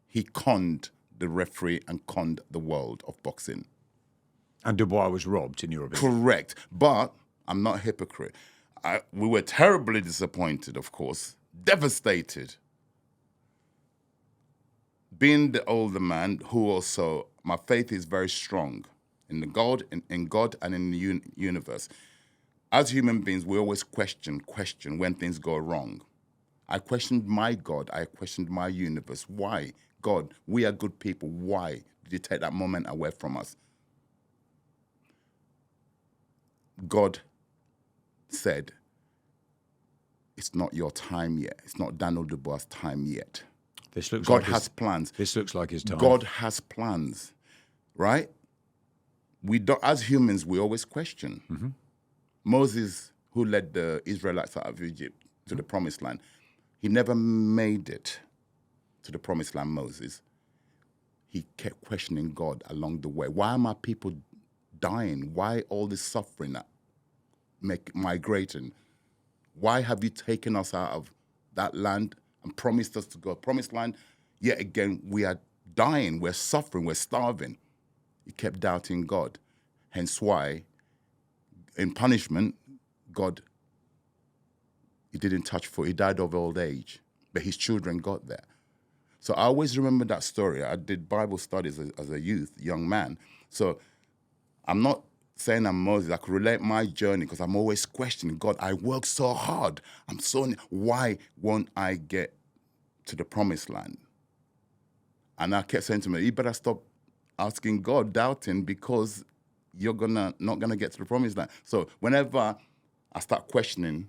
He conned the referee and conned the world of boxing. And Dubois was robbed, in your opinion. Correct. But I'm not a hypocrite. We were terribly disappointed, of course, devastated. Being the older man who also, my faith is very strong in God and in the universe. As human beings, we always question when things go wrong. I questioned my God. I questioned my universe. Why? God, we are good people. Why did you take that moment away from us? God said, it's not your time yet. It's not Daniel Dubois' time yet. God has plans. This looks like his time. God has plans, right? We don't, as humans, we always question. Moses, who led the Israelites out of Egypt to the promised land, he never made it to the promised land, Moses. He kept questioning God along the way. Why are my people dying? Why all this suffering migrating? Why have you taken us out of that land and promised us to go promised land? Yet again, we are dying, we're suffering, we're starving. He kept doubting God. Hence why, in punishment, God, he didn't touch foot. He died of old age, but his children got there. So I always remember that story. I did Bible studies as a young man. So I'm not saying I'm Moses. I could relate my journey because I'm always questioning God. I work so hard. Why won't I get to the promised land? And I kept saying to me, you better stop asking God, doubting, because you're not gonna get to the promised land. So whenever I start questioning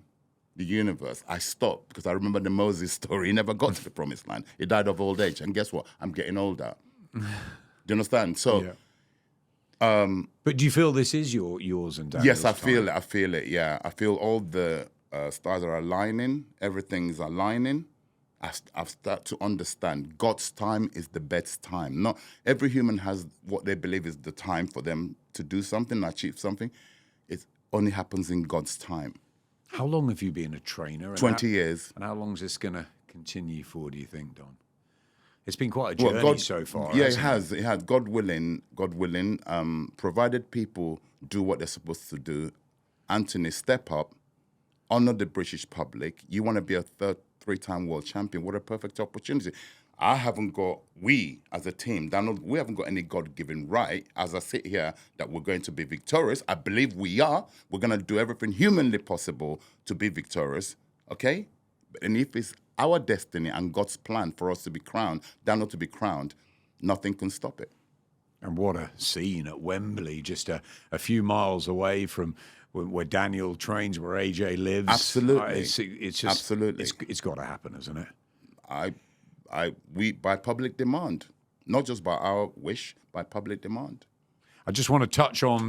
the universe, I stop, because I remember the Moses story. He never got to the promised land. He died of old age. And guess what? I'm getting older. Do you understand? So, but do you feel this is yours and Daniel's yes, I time? feel it. I feel it. Yeah, I feel all the stars are aligning. Everything is aligning. I've started to understand God's time is the best time. Not every human has what they believe is the time for them to do something, achieve something. It only happens in God's time. How long have you been a trainer? 20 years. And how long is this going to continue for, do you think, Don? It's been quite a journey so far. Yeah, it has. It has. God willing, provided people do what they're supposed to do. Anthony, step up, honor the British public. You want to be a 3-time world champion. What a perfect opportunity. We as a team, Donald, we haven't got any God-given right, as I sit here, that we're going to be victorious. I believe we are. We're going to do everything humanly possible to be victorious, okay? And if it's our destiny and God's plan for us to be crowned, Donald to be crowned, nothing can stop it. And what a scene at Wembley, just a few miles away from where Daniel trains, where AJ lives. Absolutely. It's just, absolutely. It's got to happen, isn't it? We by public demand, not just by our wish, by public demand. I just want to touch on,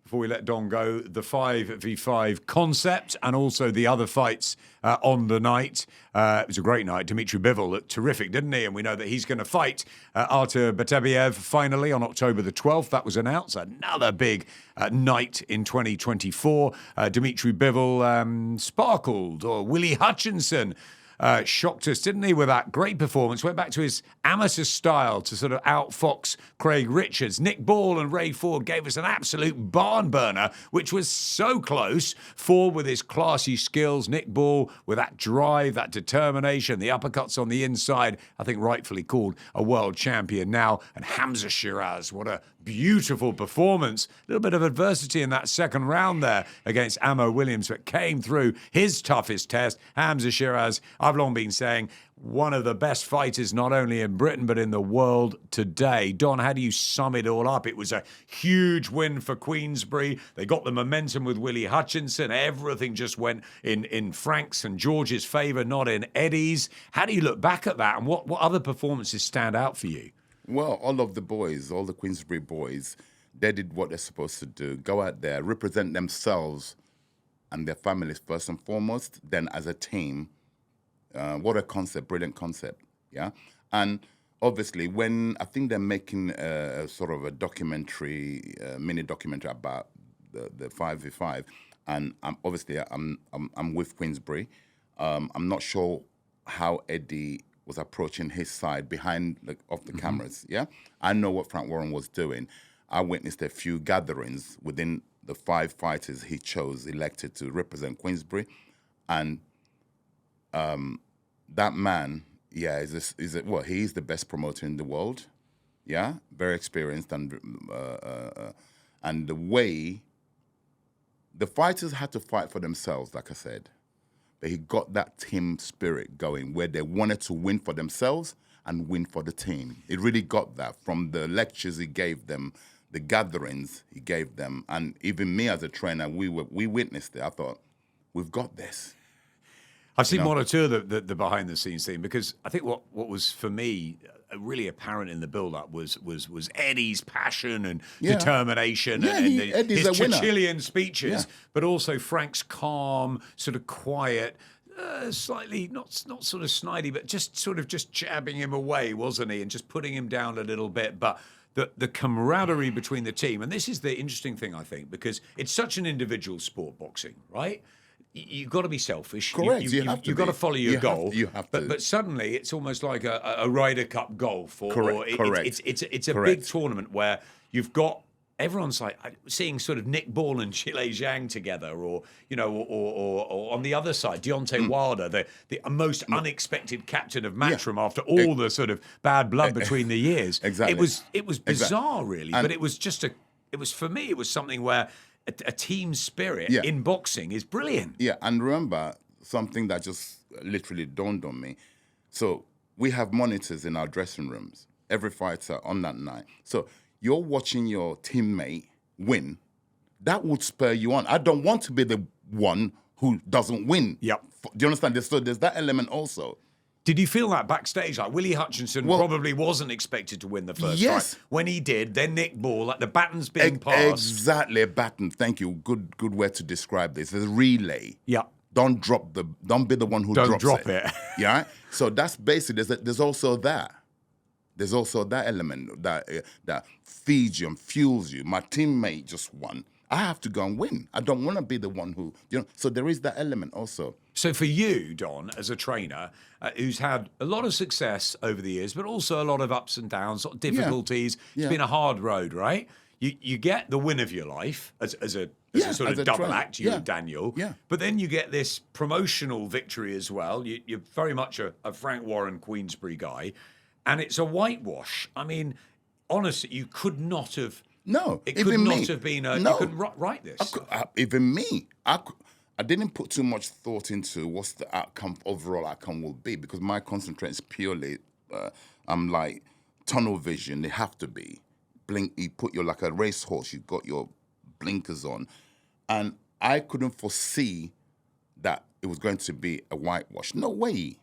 before before we let Don go, the 5v5 concept and also the other fights on the night. It was a great night. Dmitry Bivol looked terrific, didn't he? And we know that he's going to fight Artur Beterbiev finally on October the 12th. That was announced. Another big night in 2024. Dmitry Bivol sparkled, or Willie Hutchinson shocked us, didn't he, with that great performance. Went back to his amateur style to sort of outfox Craig Richards. Nick Ball and Ray Ford gave us an absolute barn burner, which was so close. Ford with his classy skills, Nick Ball with that drive, that determination, the uppercuts on the inside, I think rightfully called a world champion now. And Hamza Shiraz, what a beautiful performance. A little bit of adversity in that second round there against Amo Williams, but came through his toughest test. Hamza Shiraz, I've long been saying, one of the best fighters, not only in Britain, but in the world today. Don, how do you sum it all up? It was a huge win for Queensberry. They got the momentum with Willie Hutchinson. Everything just went in Frank's and George's favour, not in Eddie's. How do you look back at that, and what other performances stand out for you? Well, all of the boys, all the Queensberry boys, they did what they're supposed to do. Go out there, represent themselves and their families first and foremost, then as a team. What a concept, brilliant concept, yeah? And obviously, when I think they're making a sort of a documentary, mini documentary about the 5v5, and I'm with Queensberry. I'm not sure how Eddie was approaching his side behind the cameras, yeah? I know what Frank Warren was doing. I witnessed a few gatherings within the 5 fighters he chose, elected to represent Queensberry, and that man, yeah, he's the best promoter in the world, yeah, very experienced, and the way the fighters had to fight for themselves, like I said, but he got that team spirit going where they wanted to win for themselves and win for the team. It really got that from the lectures he gave them, the gatherings he gave them, and even me as a trainer, we witnessed it. I thought, we've got this. I've seen one or two of the behind-the-scenes thing, because I think what was, for me, really apparent in the build-up was Eddie's passion and determination and his Churchillian speeches, but also Frank's calm, sort of quiet, slightly, not sort of snidey, but just jabbing him away, wasn't he, and just putting him down a little bit. But the camaraderie between the team, and this is the interesting thing, I think, because it's such an individual sport, boxing, right? You've got to be selfish. Correct. You've got to follow your goal. You have to. But suddenly it's almost like a Ryder Cup golf. Correct. It's a big tournament where you've got everyone's like seeing sort of Nick Ball and Chile Zhang together, or on the other side, Deontay Wilder, the most unexpected captain of Matchroom after all the sort of bad blood between the years. Exactly. It was bizarre, really. But it was for me, it was something where a team spirit in boxing is brilliant. Yeah, and remember something that just literally dawned on me. So we have monitors in our dressing rooms, every fighter on that night. So you're watching your teammate win. That would spur you on. I don't want to be the one who doesn't win. Yep. Do you understand? So there's that element also. Did you feel that backstage? Like Willie Hutchinson probably wasn't expected to win the first fight. When he did, then Nick Ball, like the baton's being passed. Exactly, a baton. Thank you. Good way to describe this. It's a relay. Yeah. Don't be the one who drops it. Don't drop it. Yeah. So that's basically there's also that. There's also that element that feeds you and fuels you. My teammate just won. I have to go and win. I don't want to be the one who, so there is that element also. So for you, Don, as a trainer who's had a lot of success over the years, but also a lot of ups and downs, sort of difficulties, it's been a hard road, right? You get the win of your life as a sort of double act, you and Daniel. Yeah. But then you get this promotional victory as well. You're very much a Frank Warren Queensberry guy, and it's a whitewash. I mean, honestly, you could not have. No, it could not have been. You couldn't write this. Even me, I didn't put too much thought into what's the overall outcome will be, because my concentration is purely. I'm like tunnel vision. They have to be blink. You're like a racehorse. You've got your blinkers on, and I couldn't foresee that it was going to be a whitewash. No way.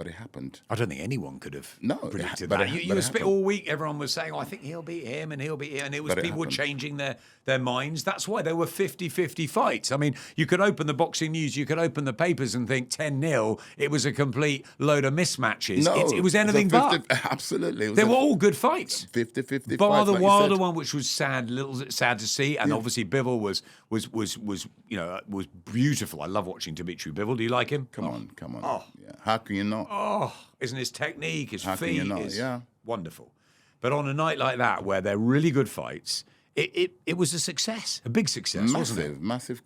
but it happened. I don't think anyone could have No, predicted but that. it- You but were it spit happened. all week. Everyone was saying, "Oh, I think he'll beat him, and he'll beat him," and it was But it people were happened. changing their minds. That's why there were 50-50 fights. I mean, you could open the boxing news, you could open the papers, and think 10-0. It was a complete load of mismatches. No, it was a anything 50 but. Absolutely. It was They a were all good fights. 50-50 Bar fights, the like you Wilder said. one, which was sad, sad to see, and obviously Bivol was was beautiful. I love watching Dimitri Bivol. Do you like him? Come on. Oh. Yeah. How can you not? Oh, isn't his technique, his How can feet you not? is Yeah. wonderful. But on a night like that, where they're really good fights, it was a success, a big success, wasn't it? Massive,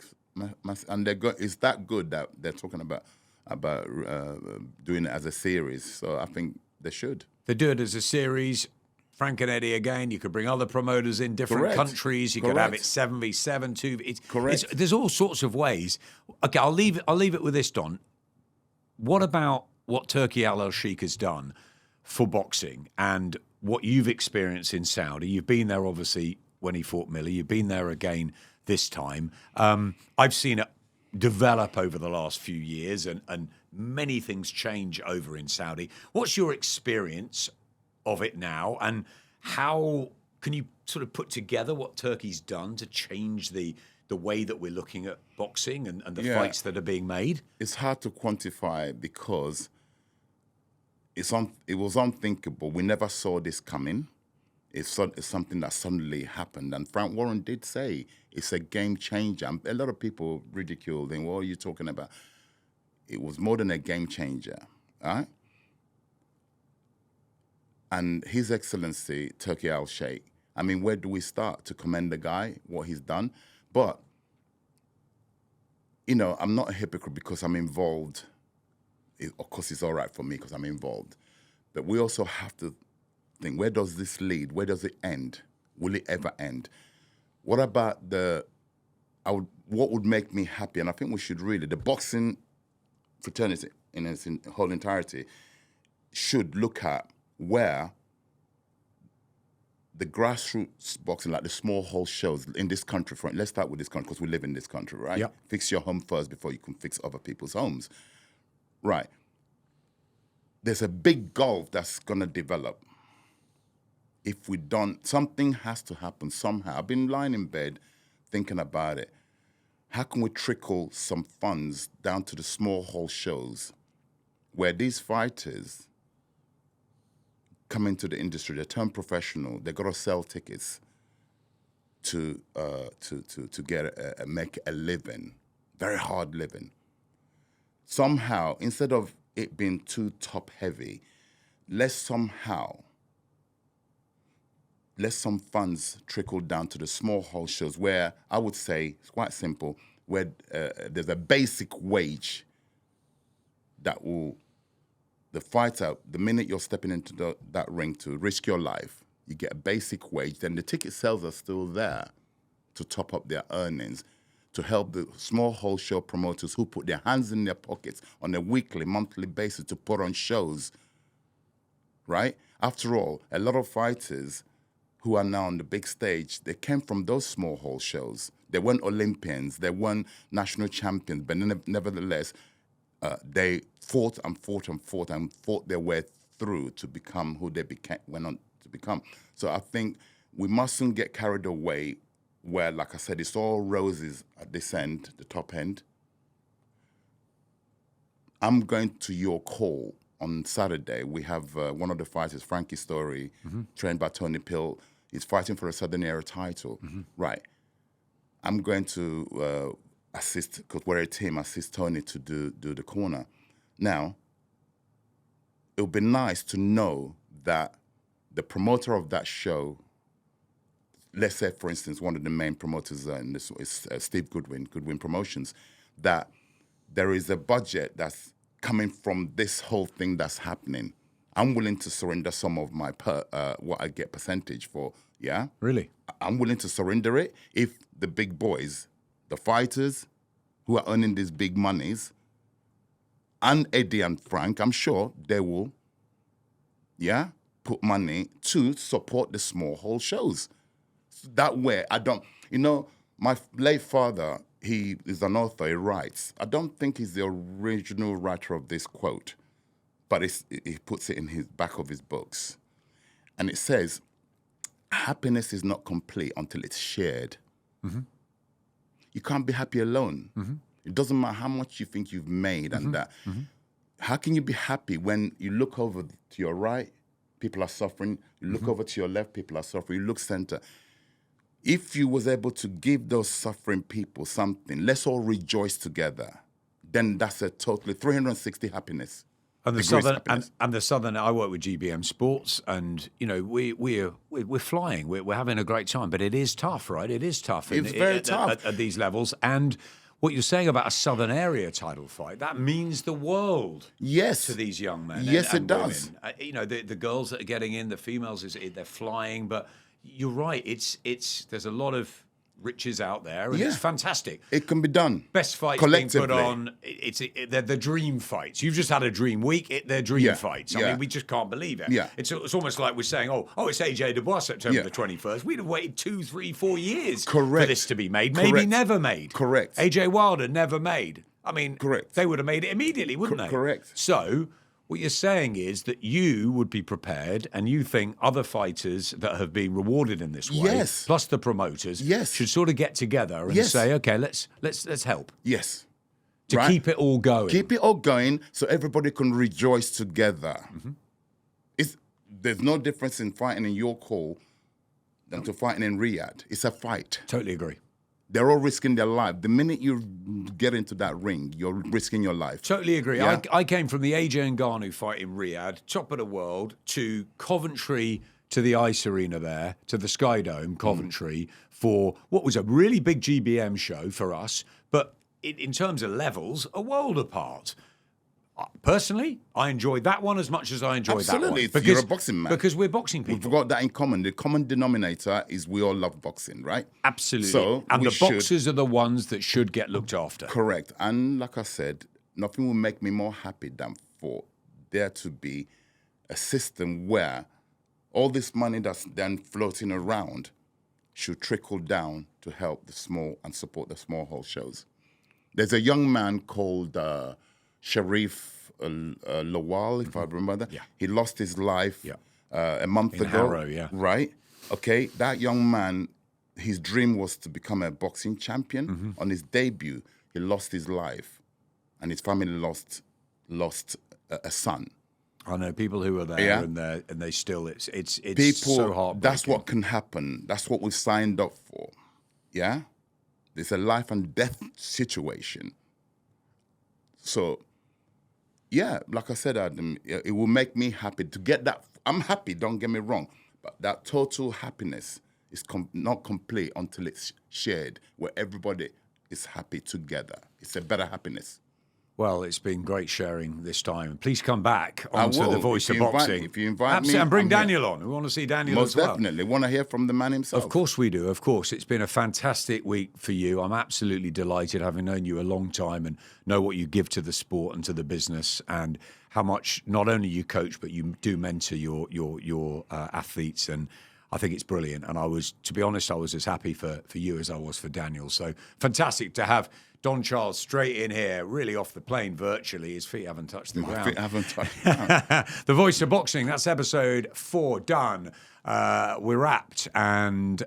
and it's that good that they're talking about doing it as a series. So I think they should. They do it as a series. Frank and Eddie again. You could bring other promoters in different Correct. countries. You could have it Correct. 7v7, 2v. Correct. There's all sorts of ways. Okay, I'll leave it with this, Don. What about what Turki Al Sheikh has done for boxing and what you've experienced in Saudi? You've been there, obviously, when he fought Miller. You've been there again this time. I've seen it develop over the last few years and many things change over in Saudi. What's your experience of it now, and how can you sort of put together what Turkey's done to change the way that we're looking at boxing and the Yeah. fights that are being made? It's hard to quantify because it was unthinkable. We never saw this coming. It's something that suddenly happened. And Frank Warren did say it's a game changer. And a lot of people ridiculed him. What are you talking about? It was more than a game changer. All right? And His Excellency, Turki Al Sheikh, I mean, where do we start to commend the guy, what he's done? But, I'm not a hypocrite because I'm involved. Of course, it's all right for me because I'm involved. But we also have to think, where does this lead? Where does it end? Will it ever end? What about what would make me happy? And I think we should really, the boxing fraternity in its whole entirety should look at where the grassroots boxing, like the small hall shows in this country, let's start with this country because we live in this country, right? Yep. Fix your home first before you can fix other people's homes. Right. There's a big gulf that's going to develop. If we don't, something has to happen somehow. I've been lying in bed thinking about it. How can we trickle some funds down to the small hall shows where these fighters come into the industry, they turn professional, they got to sell tickets to make a living, very hard living. Somehow, instead of it being too top heavy, let some funds trickle down to the small hall shows where I would say it's quite simple, where there's a basic wage that will, the fighter, the minute you're stepping into that ring to risk your life, you get a basic wage, then the ticket sales are still there to top up their earnings, to help the small hall show promoters who put their hands in their pockets on a weekly, monthly basis to put on shows, right? After all, a lot of fighters who are now on the big stage, they came from those small hall shows. They weren't Olympians, they weren't national champions, but nevertheless, they fought their way through to become who they went on to become. So I think we mustn't get carried away where, like I said, it's all roses at this end, the top end. I'm going to your call on Saturday. We have one of the fighters, Frankie Story, trained by Tony Pill. He's fighting for a Southern Era title. Right. I'm going to assist, because we're a team, assist Tony to do the corner. Now, it would be nice to know that the promoter of that show, let's say, for instance, one of the main promoters in this is Steve Goodwin Promotions, that there is a budget that's coming from this whole thing that's happening. I'm willing to surrender some of my what I get percentage for. Yeah, Really? I'm willing to surrender it if the big boys, the fighters who are earning these big monies, and Eddie and Frank, I'm sure they will, put money to support the small hall shows. That way, my late father, he is an author, he writes. I don't think he's the original writer of this quote, but he puts it in his back of his books. And it says, happiness is not complete until it's shared. Mm-hmm. You can't be happy alone. Mm-hmm. It doesn't matter how much you think you've made and that. Mm-hmm. How can you be happy when you look over to your right, people are suffering. You look over to your left, people are suffering. You look center. If you was able to give those suffering people something, let's all rejoice together, then that's a totally 360 happiness. And the southern, and the southern. I work with GBM Sports, and you know we're flying. We're having a great time, but it is tough, right? It is tough. It's very tough at these levels. And what you're saying about a southern area title fight, that means the world. Yes, to these young men. Yes, and it does. Women. You know, the girls that are getting in, the females, they're flying. But you're right. It's there's a lot of riches out there, and it's fantastic. It can be done. Best fights being put on. They're the dream fights. You've just had a dream week. They're dream fights. I mean, we just can't believe it. Yeah. It's almost like we're saying, oh, it's AJ Dubois September the 21st. We'd have waited 2, 3, 4 years for this to be made. Maybe never made. Correct. AJ Wilder never made. I mean, they would have made it immediately, wouldn't they? Correct. So what you're saying is that you would be prepared, and you think other fighters that have been rewarded in this way, plus the promoters, should sort of get together and say, okay, let's help. Yes. To keep it all going. Keep it all going so everybody can rejoice together. Mm-hmm. There's no difference in fighting in York Hall than to fighting in Riyadh. It's a fight. Totally agree. They're all risking their life. The minute you get into that ring, you're risking your life. Totally agree. Yeah? I came from the AJ Ngannou fight in Riyadh, top of the world, to Coventry, to the ice arena there, to the Sky Dome, Coventry, for what was a really big GBM show for us, but in terms of levels, a world apart. Personally, I enjoyed that one as much as I enjoyed that one. Absolutely, you're a boxing man. Because we're boxing people. We've got that in common. The common denominator is we all love boxing, right? Absolutely. And the boxers are the ones that should get looked after. Correct. And like I said, nothing will make me more happy than for there to be a system where all this money that's then floating around should trickle down to help the small and support the small hall shows. There's a young man called Sharif Lawal, if I remember that. Yeah. He lost his life a month ago. Harrow, Right? Okay, that young man, his dream was to become a boxing champion. Mm-hmm. On his debut, he lost his life, and his family lost a son. I know people who are there, and they still it's people, so heartbreaking. That's what can happen. That's what we've signed up for. Yeah, it's a life and death situation. So, yeah, like I said, Adam, it will make me happy to get that. I'm happy. Don't get me wrong, but that total happiness is not complete until it's shared, where everybody is happy together. It's a better happiness. Well, it's been great sharing this time. Please come back onto The Voice of Boxing. If you invite me. And bring Daniel on. We want to see Daniel as well. Most definitely. Want to hear from the man himself. Of course we do. Of course. It's been a fantastic week for you. I'm absolutely delighted, having known you a long time and know what you give to the sport and to the business, and how much not only you coach, but you do mentor your athletes. And I think it's brilliant. And to be honest, I was as happy for you as I was for Daniel. So fantastic to have Don Charles straight in here, really off the plane virtually. His feet haven't touched the ground. My feet haven't touched the ground. The Voice of Boxing, that's episode 4 done. We're wrapped, and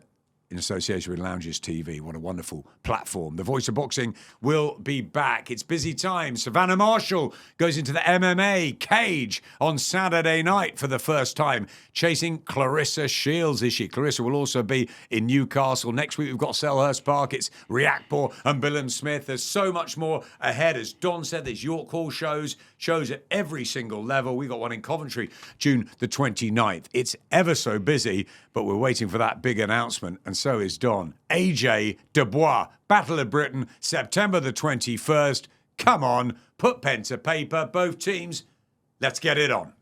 in association with Lounges TV. What a wonderful platform. The Voice of Boxing will be back. It's busy time. Savannah Marshall goes into the MMA cage on Saturday night for the first time, chasing Clarissa Shields, is she? Clarissa will also be in Newcastle. Next week, we've got Selhurst Park. It's Riakporhe and Billham Smith. There's so much more ahead. As Don said, there's York Hall shows at every single level. We got one in Coventry, June the 29th. It's ever so busy, but we're waiting for that big announcement, and so is Don. AJ Dubois, Battle of Britain, September the 21st. Come on, put pen to paper, both teams. Let's get it on.